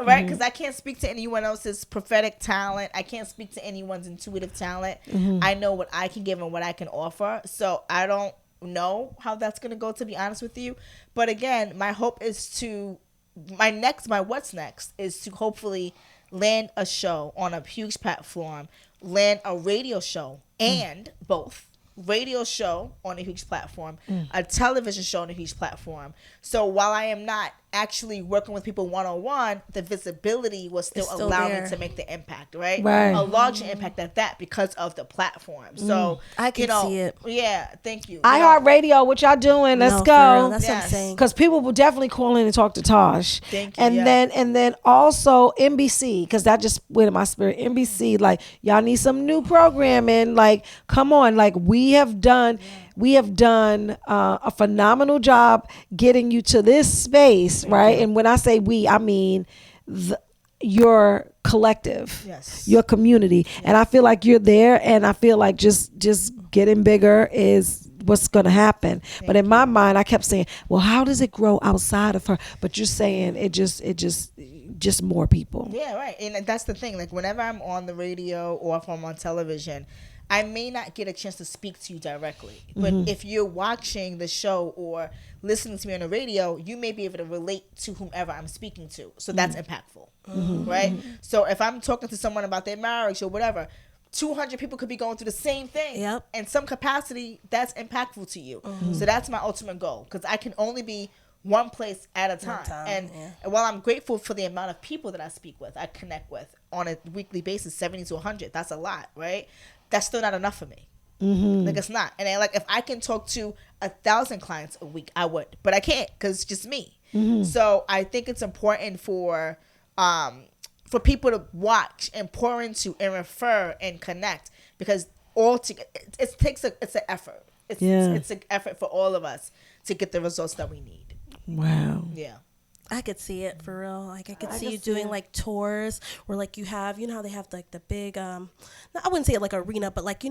right? Because I can't speak to anyone else's prophetic talent. I can't speak to anyone's intuitive talent. I know what I can give and what I can offer. So I don't know how that's going to go, to be honest with you. But again, my hope is my what's next is to hopefully land a show on a huge platform, land a radio show, and both radio show on a huge platform, a television show on a huge platform. So while I am not actually working with people one-on-one, the visibility will still allow me to make the impact, right? A larger impact at that because of the platform. So I can see it. Yeah, thank you. iHeartRadio, what y'all doing? Let's go. That's what I'm saying. Because people will definitely call in and talk to Tash. Thank you. And then also NBC, because that just went in my spirit. NBC, like, y'all need some new programming. Like, come on. Like, we have done we have done a phenomenal job getting you to this space, right? And when I say we, I mean your collective, your community. And I feel like you're there, and I feel like just getting bigger is what's going to happen. But in my mind, I kept saying, well, how does it grow outside of her? But you're saying it just more people. Yeah, right. And that's the thing. Like, whenever I'm on the radio or if I'm on television, I may not get a chance to speak to you directly. But if you're watching the show or listening to me on the radio, you may be able to relate to whomever I'm speaking to. So that's impactful, right? So if I'm talking to someone about their marriage or whatever, 200 people could be going through the same thing. Yep. In some capacity, that's impactful to you. So that's my ultimate goal, because I can only be one place at a time. And while I'm grateful for the amount of people that I speak with, I connect with on a weekly basis, 70 to 100, that's a lot, right? That's still not enough for me. Like, it's not. And like, if I can talk to 1,000 clients a week, I would, but I can't, because it's just me. So I think it's important for people to watch and pour into and refer and connect, because it's an effort. It's an effort for all of us to get the results that we need. Wow. Yeah. I could see it for real. Like, I could see you doing like tours where like you have, how they have like the big, I wouldn't say like arena, but like,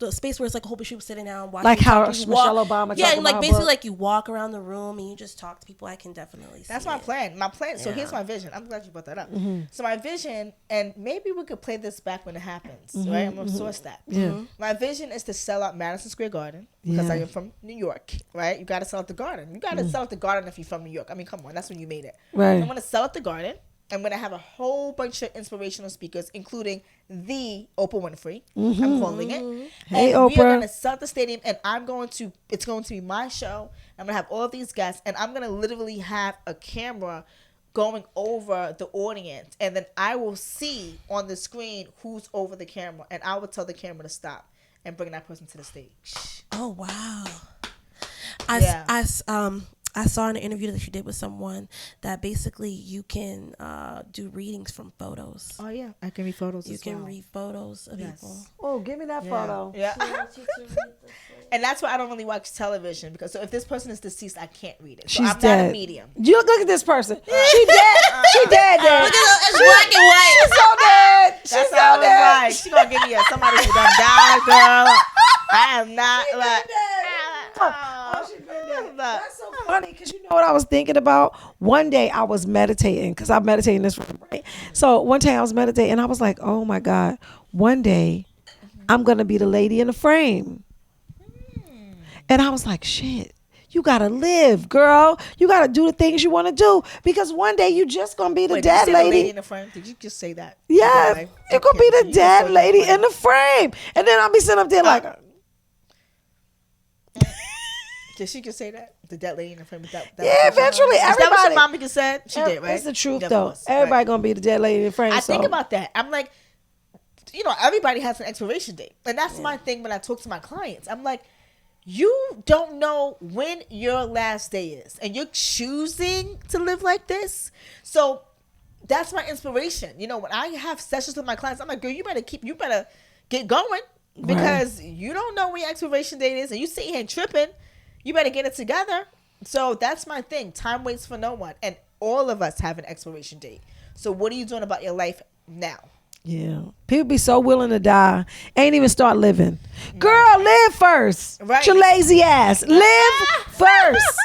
the space where it's like a whole bunch of people sitting down watching. Like how Michelle Obama. Yeah, and like basically like you walk around the room and you just talk to people. I can definitely see That's my plan. So here's my vision. I'm glad you brought that up. So my vision, and maybe we could play this back when it happens, right? I'm going to source that. My vision is to sell out Madison Square Garden, because I am from New York, right? You got to sell out the Garden. You got to sell out the Garden if you're from New York. I mean, come on. That's when you made it. Right. I'm going to sell out the Garden. I'm going to have a whole bunch of inspirational speakers, including the Oprah Winfrey. I'm calling it. Hey, and Oprah. we are going to sell out the stadium, and it's going to be my show. I'm going to have all of these guests, and I'm going to literally have a camera going over the audience, and then I will see on the screen who's over the camera, and I will tell the camera to stop and bring that person to the stage. Oh, wow. I saw in an interview that you did with someone that basically you can do readings from photos. Oh, yeah. I can read photos You can read photos of people. Oh, give me that photo. Yeah. And that's why I don't really watch television, because if this person is deceased, I can't read it. So She's I'm dead. not a medium. You look at this person. She dead. She dead. Look at it, it's black and white. She's so dead. She's That's so how dead. it's like. She gonna give me somebody who done died, girl. I am not like. She's been dead. That's so funny, because you know what I was thinking about? One day I was meditating, because I meditate in this room, right? So one day I was meditating, and I was like, oh my God, one day I'm going to be the lady in the frame. And I was like, shit, you got to live, girl. You got to do the things you want to do, because one day you just going to be the dead did you say lady. The lady in the frame? Did you just say that? Yeah, you're going to be the dead lady in the frame. And then I'll be sitting up there like... Did she just say that? The dead lady in the frame? Yeah, eventually. Is that Everybody. what your mama just said? She did, right? It's the truth, Yeah, though. Everybody going to be the dead lady in the frame. I think about that. I'm like, everybody has an expiration date. And that's my thing when I talk to my clients. I'm like, you don't know when your last day is, and you're choosing to live like this. So that's my inspiration. When I have sessions with my clients, I'm like, girl, you better get going, because you don't know when your expiration date is, and you sit here and tripping. You better get it together. So that's my thing. Time waits for no one, and all of us have an expiration date. So what are you doing about your life now? Yeah. People be so willing to die, ain't even start living. Girl, live first. Right. Your lazy ass. Live first.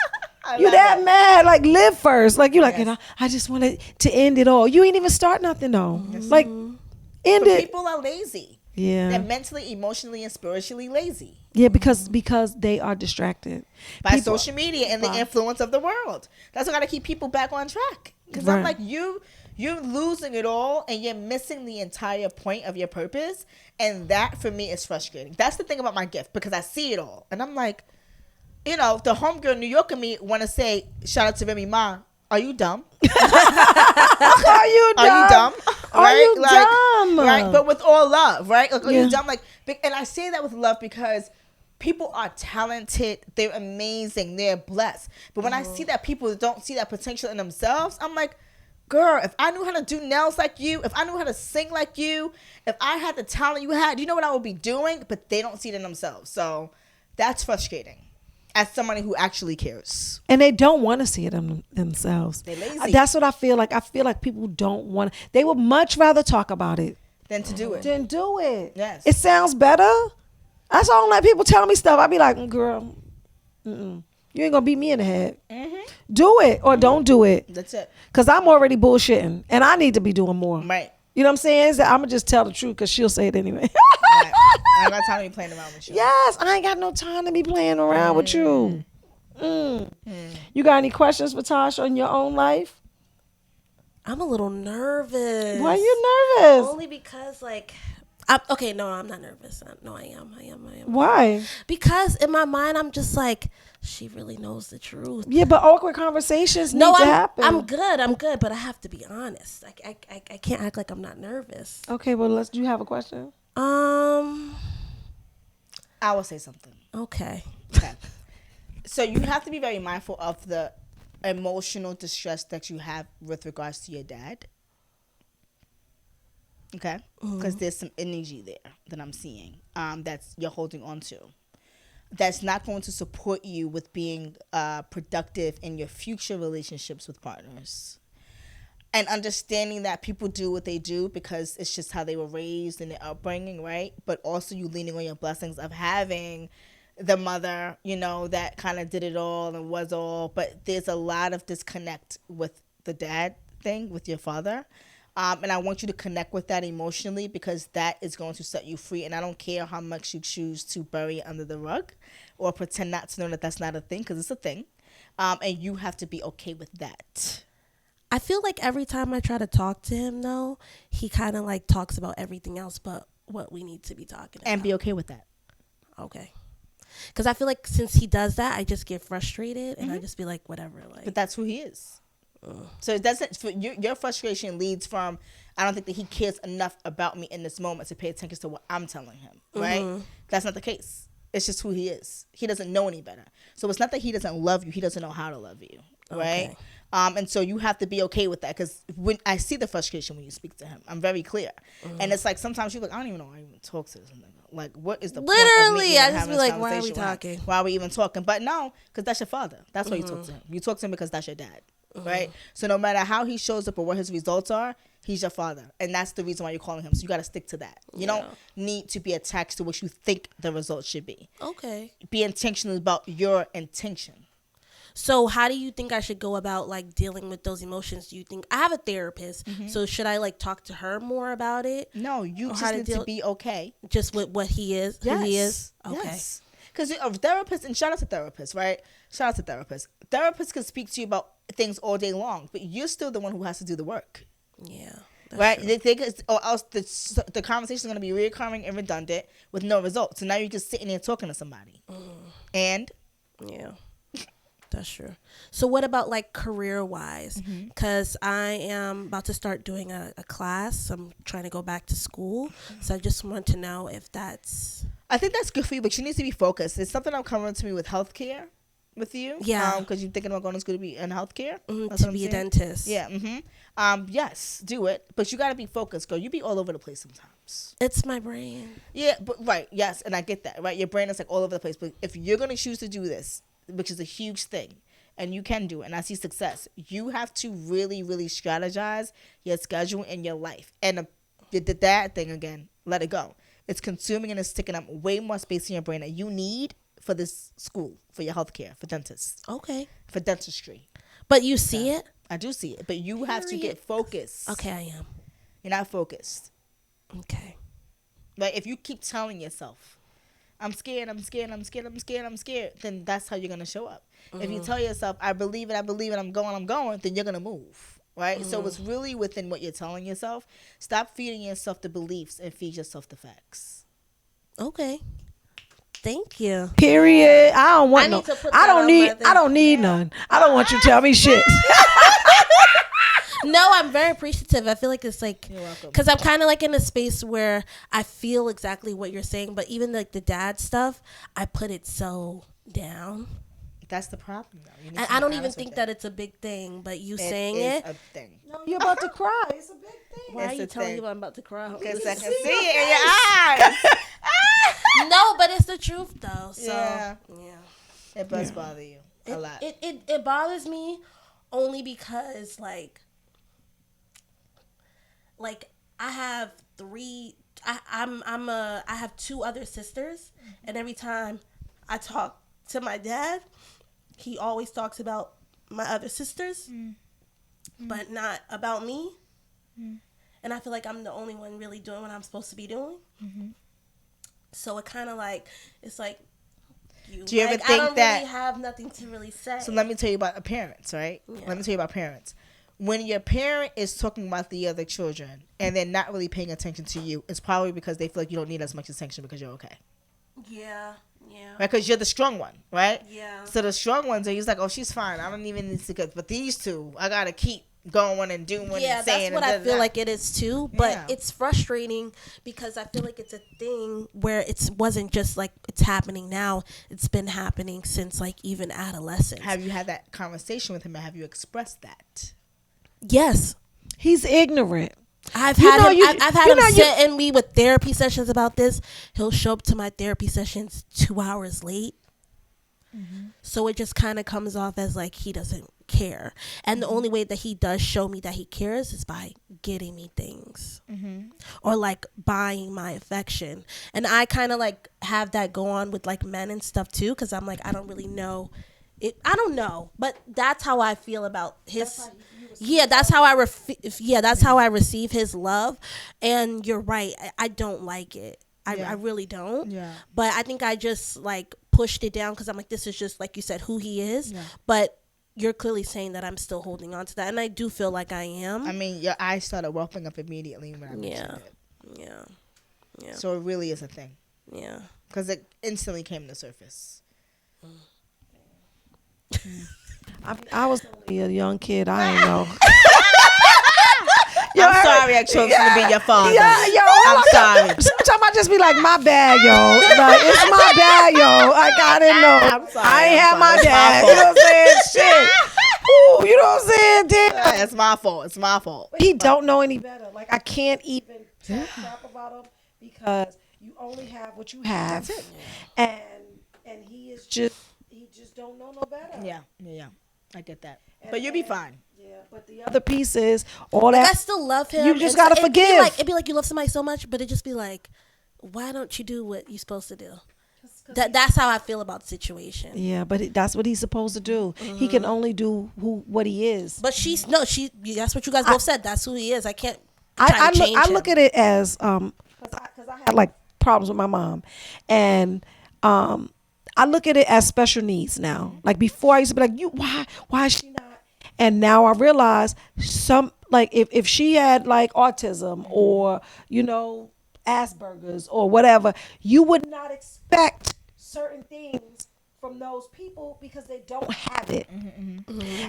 You that mad? Like, live first. Like, you like, I just wanted to end it all. You ain't even start nothing though. Like, end it. People are lazy. Yeah. They're mentally, emotionally, and spiritually lazy. Yeah, because they are distracted By social media and the influence of the world. That's what got to keep people back on track. Because I'm like, you're losing it all, and you're missing the entire point of your purpose. And that, for me, is frustrating. That's the thing about my gift, because I see it all. And I'm like, the homegirl New Yorker me want to say, shout out to Remy Ma, are you dumb? Are you dumb? Are you dumb? Right? But with all love, right? Like, are you dumb? Like, and I say that with love, because people are talented, they're amazing, they're blessed. But when I see that people don't see that potential in themselves, I'm like, girl, if I knew how to do nails like you, if I knew how to sing like you, if I had the talent you had, you know what I would be doing? But they don't see it in themselves. So That's frustrating. As somebody who actually cares. And they don't want to see it themselves. They're lazy. That's what I feel like. I feel like people don't want. They would much rather talk about it Than to do it. than do it. Yes. It sounds better. That's why I don't let people tell me stuff. I be like, girl, you ain't gonna beat me in the head. Do it or don't do it. That's it. Cause I'm already bullshitting and I need to be doing more. Right. You know what I'm saying? I'm gonna just tell the truth because she'll say it anyway. Right. I got time to be playing around with you. Yes, I ain't got no time to be playing around with you. You got any questions for Tasha on your own life? I'm a little nervous. Why are you nervous? Only because like, okay, no, I'm not nervous. No, I am. Why? Because in my mind, I'm just like, she really knows the truth. Yeah, but awkward conversations need to happen. I'm good, but I have to be honest. I can't act like I'm not nervous. Okay, well, do you have a question? I will say something. Okay. So you have to be very mindful of the emotional distress that you have with regards to your dad. Okay? Because there's some energy there that I'm seeing that's you're holding on to. That's not going to support you with being productive in your future relationships with partners. And understanding that people do what they do because it's just how they were raised and their upbringing, right? But also you leaning on your blessings of having the mother, you know, that kind of did it all and was all. But there's a lot of disconnect with the dad thing, with your father. And I want you to connect with that emotionally because that is going to set you free. And I don't care how much you choose to bury it under the rug or pretend not to know that that's not a thing because it's a thing. And you have to be okay with that. I feel like every time I try to talk to him, though, he kind of like talks about everything else but what we need to be talking about. And be okay with that. Okay. Because I feel like since he does that, I just get frustrated and I just be like, whatever. Like, but that's who he is. So it doesn't. Your frustration leads from, I don't think that he cares enough about me in this moment to pay attention to what I'm telling him. Right? That's not the case. It's just who he is. He doesn't know any better. So it's not that he doesn't love you. He doesn't know how to love you. Right? Okay. And so you have to be okay with that because when I see the frustration when you speak to him, I'm very clear. And it's like sometimes you're like, I don't even know why I even talk to this nigga. Like, what is the point of me even I just having be this like, why are we conversation with him? talking? Why are we even talking? But no, because that's your father. That's why you talk to him. You talk to him because that's your dad. Right? So no matter how he shows up or what his results are, he's your father. And that's the reason why you're calling him. So you got to stick to that. You don't need to be attached to what you think the results should be. Okay. Be intentional about your intention. So how do you think I should go about like dealing with those emotions? Do you think I have a therapist? So should I like talk to her more about it? No, you just need to be okay. Just with what he is, who he is? Okay. Yes. Because a therapist, and shout out to therapists, right? Shout out to therapists. Therapists can speak to you about things all day long, but you're still the one who has to do the work. Yeah. Right? Or else the conversation is going to be reoccurring and redundant with no results. So now you're just sitting there talking to somebody. And? Yeah. That's true. So what about like career wise? Because I am about to start doing a class. I'm trying to go back to school. So I just want to know if that's... I think that's good for you, but you need to be focused. It's something I'm coming to me with healthcare with you. Yeah. Because you're thinking about going to school to be in healthcare. to be a dentist. Yeah. Yes, do it. But you got to be focused, girl. You be all over the place sometimes. It's my brain. Yeah, but right. Yes, and I get that. Right. Your brain is like all over the place. But if you're going to choose to do this, which is a huge thing, and you can do it, and I see success, you have to really, really strategize your schedule and your life. And the dad thing, again, let it go. It's consuming and it's taking up way more space in your brain that you need for this school, for your healthcare, for dentists. Okay. For dentistry. But you see it? I do see it, but you have to get focused. Okay, I am. You're not focused. Okay. Like, if you keep telling yourself, I'm scared, then that's how you're going to show up. If you tell yourself, I believe it, I'm going, then you're going to move, right? So it's really within what you're telling yourself. Stop feeding yourself the beliefs and feed yourself the facts. Okay. Thank you. Period. I don't want no. I don't need none. I don't want you to tell me shit. No, I'm very appreciative. I feel like it's like, you're welcome. Because I'm kind of like in a space where I feel exactly what you're saying, but even like the dad stuff, I put it so down. That's the problem, though. And I don't even think that it's a big thing, but you saying it. It's a thing. No, you're about to cry. It's a big thing. Why are you telling me I'm about to cry? Because I can see it in your eyes. No, but it's the truth though. So Yeah. yeah. It does bother you a lot. It bothers me only because like I have I have two other sisters, and every time I talk to my dad, he always talks about my other sisters, but not about me. And I feel like I'm the only one really doing what I'm supposed to be doing. So it kind of like, it's like, do you ever think I don't that really have nothing to really say. So let me tell you about parents, right? Yeah. Let me tell you about parents. When your parent is talking about the other children and they're not really paying attention to you, it's probably because they feel like you don't need as much attention because you're okay. Yeah. Right? Because you're the strong one, right? Yeah. So the strong ones are just like, oh, she's fine. I don't even need to go. But these two, I got to keep going and doing and saying. That's what I feel like it is too. But it's frustrating because I feel like it's a thing where it wasn't just like it's happening now. It's been happening since like even adolescence. Have you had that conversation with him and have you expressed that? Yes. He's ignorant. I've had him sit in me with therapy sessions about this. He'll show up to my therapy sessions 2 hours late. So it just kind of comes off as like he doesn't care. And the only way that he does show me that he cares is by getting me things or like buying my affection. And I kind of like have that go on with like men and stuff too, because I'm like, I don't really know it. I don't know, but that's how I feel about his. That's how I receive his love. And you're right. I don't like it. I really don't. Yeah. But I think I just like pushed it down because I'm like, this is just like you said, who he is. Yeah. But you're clearly saying that I'm still holding on to that, and I do feel like I am. I mean, your eyes started welling up immediately when I mentioned it. Yeah. So it really is a thing. Yeah. Because it instantly came to the surface. I was only a young kid. I ain't know. I'm sorry I chose to be your father. I'm sorry. Sometimes I just be like, my bad, yo. Like, it's my bad, yo. Like, I didn't know. I'm sorry. I ain't have my dad. You know what I'm saying? Shit. Ooh, you know what I'm saying? Damn. It's my fault. It's my fault. But he don't know any better. Like, I can't even talk crap about him because you only have what you have. That's it. And he just don't know no better. Yeah. I get that. But you'll be fine. Yeah, but the other piece is all that. I still love him. You just gotta forgive. It'd be like you love somebody so much, but it just be like, why don't you do what you're supposed to do? That's how I feel about the situation. Yeah, but that's what he's supposed to do. He can only do what he is. But that's what you guys both said. That's who he is. I can't try to change I him. look at it as because I had like problems with my mom, and I look at it as special needs now. Like before, I used to be like, why is she not? And now I realize if she had like autism or Asperger's or whatever, you would not expect certain things from those people because they don't have it.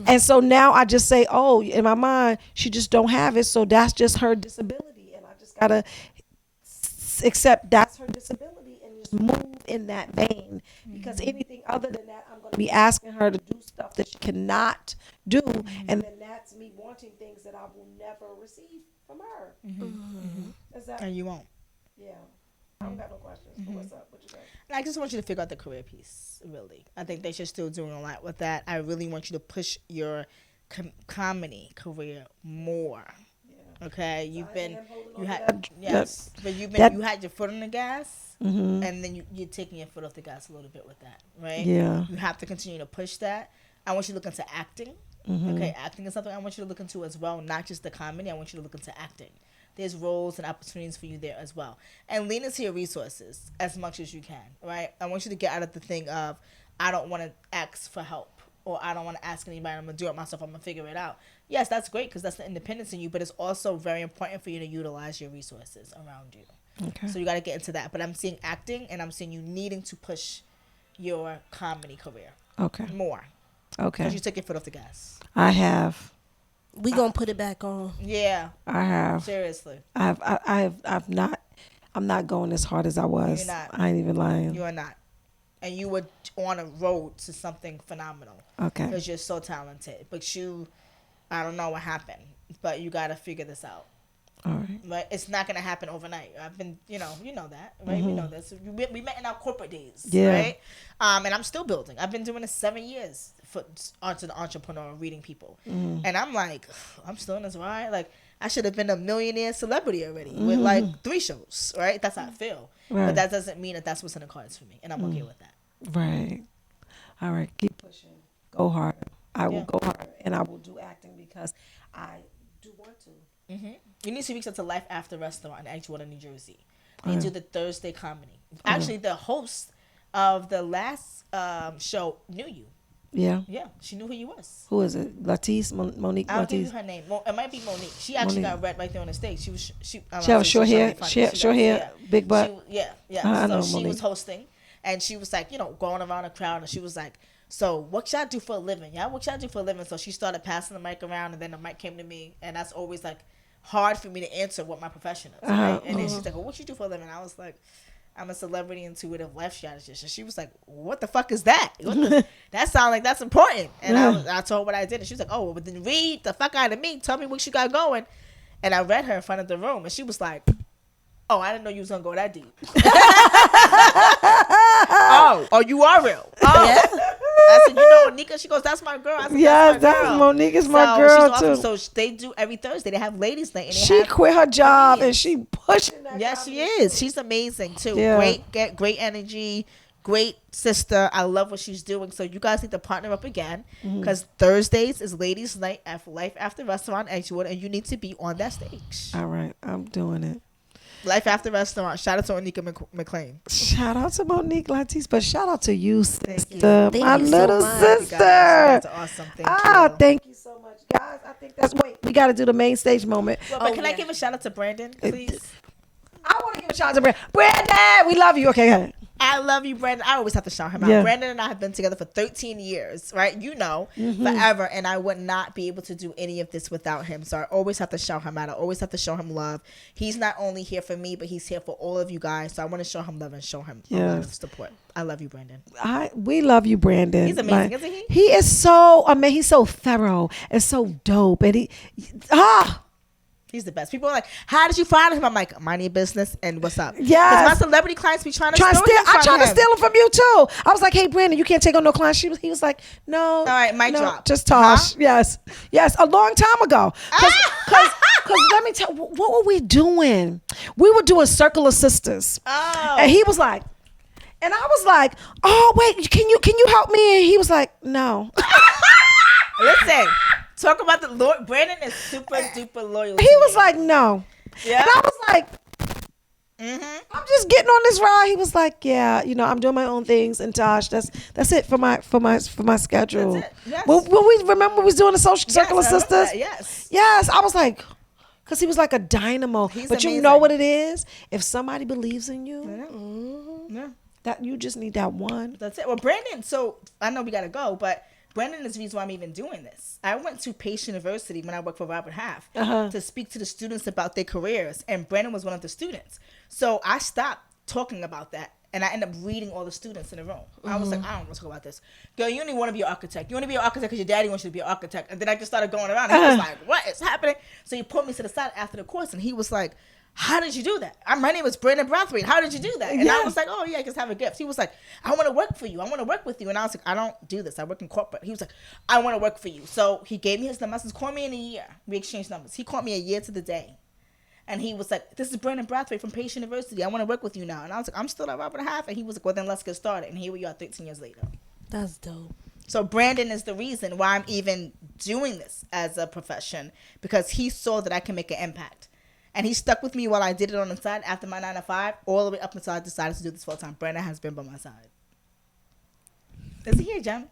And so now I just say, oh, in my mind, she just don't have it, so that's just her disability, and I just gotta accept that's her disability and just move in that vein, because anything other than that, I'm going to be asking her to do stuff that she cannot do, and then that's me wanting things that I will never receive from her. And you won't. Yeah. I don't got no questions. What's up? What you got? I just want you to figure out the career piece, really. I think that you're still doing a lot with that. I really want you to push your comedy career more. Okay, you had your foot on the gas, and then you're taking your foot off the gas a little bit with that, right? Yeah. You have to continue to push that. I want you to look into acting. Okay, acting is something I want you to look into as well, not just the comedy. I want you to look into acting. There's roles and opportunities for you there as well. And lean into your resources as much as you can, right? I want you to get out of the thing of, I don't want to ask for help, or I don't want to ask anybody. I'm going to do it myself. I'm going to figure it out. Yes, that's great because that's the independence in you, but it's also very important for you to utilize your resources around you. Okay. So you got to get into that. But I'm seeing acting, and I'm seeing you needing to push your comedy career. Okay. More. Okay. Because you took your foot off the gas. I have. We gonna put it back on. Yeah. I have. Seriously. I've not. I'm not going as hard as I was. You're not. I ain't even lying. You are not. And you were on a road to something phenomenal. Okay. Because you're so talented. But I don't know what happened. But you got to figure this out. All right. But it's not gonna happen overnight. I've been, you know that, right? We know this. We met in our corporate days, right? And I'm still building. I've been doing this 7 years onto the entrepreneur, reading people, and I'm like, I'm still in this ride. Like, I should have been a millionaire celebrity already with like 3 shows, right? That's how I feel. Right. But that doesn't mean that that's what's in the cards for me, and I'm okay with that. Right. All right. Keep pushing. Go harder. I will go harder, and I will do acting because I do want to. You need to reach out to Life After Restaurant in Edgewater, New Jersey. They do the Thursday comedy. Actually, the host of the last show knew you. Yeah. Yeah, she knew who you was. Who is it? Latisse? Monique? I'll give you Latisse? her name. It might be Monique. She actually got read right there on the stage. She have short hair? Short hair, big butt? Yeah. I know So she Monique. was hosting, and she was like, going around the crowd, and she was like, so what y'all do for a living? Yeah, what y'all do for a living? So she started passing the mic around, and then the mic came to me, and that's always like hard for me to answer what my profession is. Right? And then she's like, well, what you do for a living? I was like, I'm a celebrity intuitive life strategist. And she was like, what the fuck is that? That sounds like that's important. And I told her what I did. And she was like, oh, well, then read the fuck out of me. Tell me what you got going. And I read her in front of the room. And she was like, oh, I didn't know you was going to go that deep. Oh, you are real. Oh. Yeah. I said, Onika? She goes, that's my girl. I said, Yes, that's my girl. Monique is my So girl she's awesome. too. So they do every Thursday. They have ladies night. And She quit her job and she pushing that. Yes, she is. She's amazing too. Yeah. Great energy. Great sister. I love what she's doing. So you guys need to partner up again because Thursdays is ladies night at Life After Restaurant Edgewood, and you need to be on that stage. All right, I'm doing it. Life After Restaurant. Shout out to Onika McLean. Shout out to Monique Latisse, but shout out to you, sister, Thank my you so little much. sister. You guys are awesome. Thank you. Thank you so much, guys. I think we got to do the main stage moment. Well, but can I give a shout out to Brandon, please? I want to give a shout out to Brandon. We love you. Okay, go ahead. I love you, Brandon. I always have to shout him out. Yeah. Brandon and I have been together for 13 years, right? Forever. And I would not be able to do any of this without him. So I always have to shout him out. I always have to show him love. He's not only here for me, but he's here for all of you guys. So I want to show him love and show him a lot of support. I love you, Brandon. We love you, Brandon. He's amazing, isn't he? He is so, he's so thorough and so dope. And He's the best. People are like, how did you find him? I'm like, mind your business and what's up? Yes. Because my celebrity clients be trying to steal him I tried to him. steal him from you too. I was like, hey, Brandon, you can't take on no clients. He was like, no. All right, mic drop. Just Tash. Huh? Yes, a long time ago. Because let me tell you, what were we doing? We were doing Circle of Sisters. Oh. And he was like, and I was like, oh, wait, can you help me? And he was like, no. Listen. Talk about the Lord. Brandon is super duper loyal. He was like, no. Yeah. And I was like, I'm just getting on this ride. He was like, yeah, I'm doing my own things. And Tash, that's it for my schedule. That's it. Yes. When we remember we was doing the Circle of Sisters. Yes. I was like, because he was like a dynamo. He's but amazing. you know what it is? If somebody believes in you, that you just need that one. That's it. Well, Brandon. So I know we gotta go, but Brandon is the reason why I'm even doing this. I went to Pace University when I worked for Robert Half to speak to the students about their careers, and Brandon was one of the students. So I stopped talking about that, and I ended up reading all the students in the room. I was like, I don't want to talk about this. Girl, you only want to be an architect. You want to be an architect because your daddy wants you to be an architect. And then I just started going around, and he was like, what is happening? So he pulled me to the side after the course, and he was like, how did you do that? My name is Brandon Brathwaite. How did you do that? And I was like, oh, yeah, I just have a gift. He was like, I want to work for you. I want to work with you. And I was like, I don't do this. I work in corporate. He was like, I want to work for you. So he gave me his number. I said, call me in a year. We exchanged numbers. He called me a year to the day. And he was like, this is Brandon Brathwaite from Pace University. I want to work with you now. And I was like, I'm still at Robert Half. And he was like, well, then let's get started. And here we are 13 years later. That's dope. So Brandon is the reason why I'm even doing this as a profession, because he saw that I can make an impact. And he stuck with me while I did it on the side after my 9 to 5, all the way up until I decided to do this full time. Brandon has been by my side. Is he here, Jem?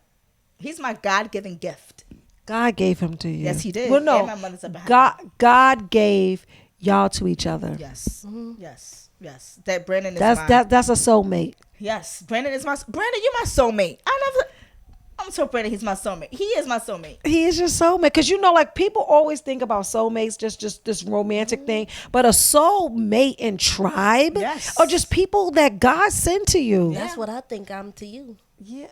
He's my God-given gift. God gave him to you. Yes, he did. Well, no, And my mother's up behind God gave y'all to each other. Yes, yes. That Brandon is my... That's a soulmate. Yes, Brandon, you're my soulmate. I'm so Brandon, he's my soulmate. He is my soulmate. He is your soulmate. Because like people always think about soulmates, just this romantic thing. But a soulmate and tribe are just people that God sent to you. That's what I think I'm to you. Yeah.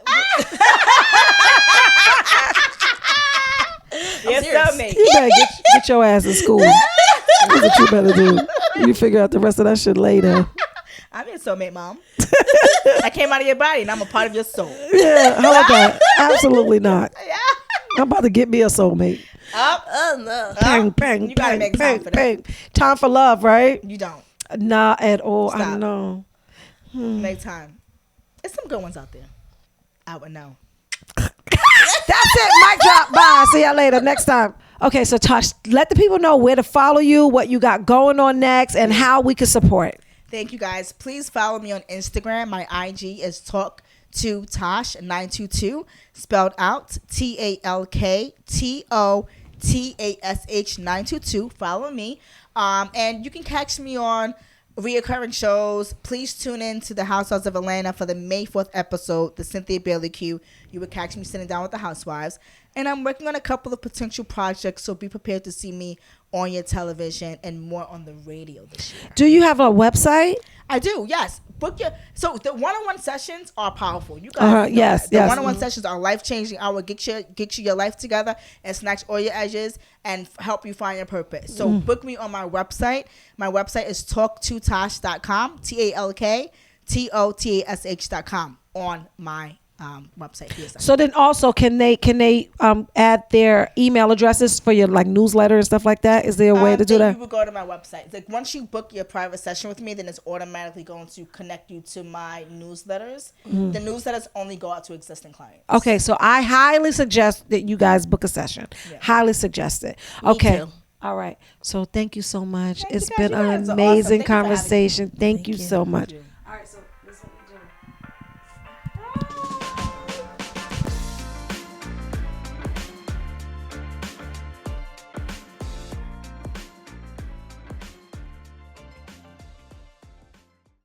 Yes, soulmate. You better get your ass in school. That's what you better do. You figure out the rest of that shit later. I'm your soulmate, Mom. I came out of your body, and I'm a part of your soul. Yeah, how about that? Absolutely not. I'm about to get me a soulmate. Up, No. Bang, bang, You gotta bang, make time bang, for that. bang. Time for love, right? You don't Not at all. I Stop. know. make time. There's some good ones out there. I would know. That's it. Mic drop. Bye. See y'all later. Next time. Okay, so Tash, let the people know where to follow you, what you got going on next, and how we can support. Thank you, guys. Please follow me on Instagram. My IG is Talk to Tash 922, spelled out TalkToTash 922. Follow me, and you can catch me on reoccurring shows. Please tune in to the Housewives of Atlanta for the May 4th episode, the Cynthia Bailey Q. You would catch me sitting down with the housewives. And I'm working on a couple of potential projects, so be prepared to see me on your television and more on the radio this year. Do you have a website? I do, yes. So the one-on-one sessions are powerful. You guys know yes, that. The yes. one-on-one sessions are life-changing. I will get you your life together and snatch all your edges and help you find your purpose. So book me on my website. My website is talktotash.com, TalkTotash.com on my website. So then also can they add their email addresses for your like newsletter and stuff like that? Is there a way to do that? You would go to my website. Like once you book your private session with me, then it's automatically going to connect you to my newsletters. The newsletters only go out to existing clients. Okay, so I highly suggest that you guys book a session. Yeah. Highly suggest it. Okay. too. All right. So thank you so much. Thank It's you guys. been You an guys are awesome. amazing Thank you for having me. conversation. Thank you so much. Thank you.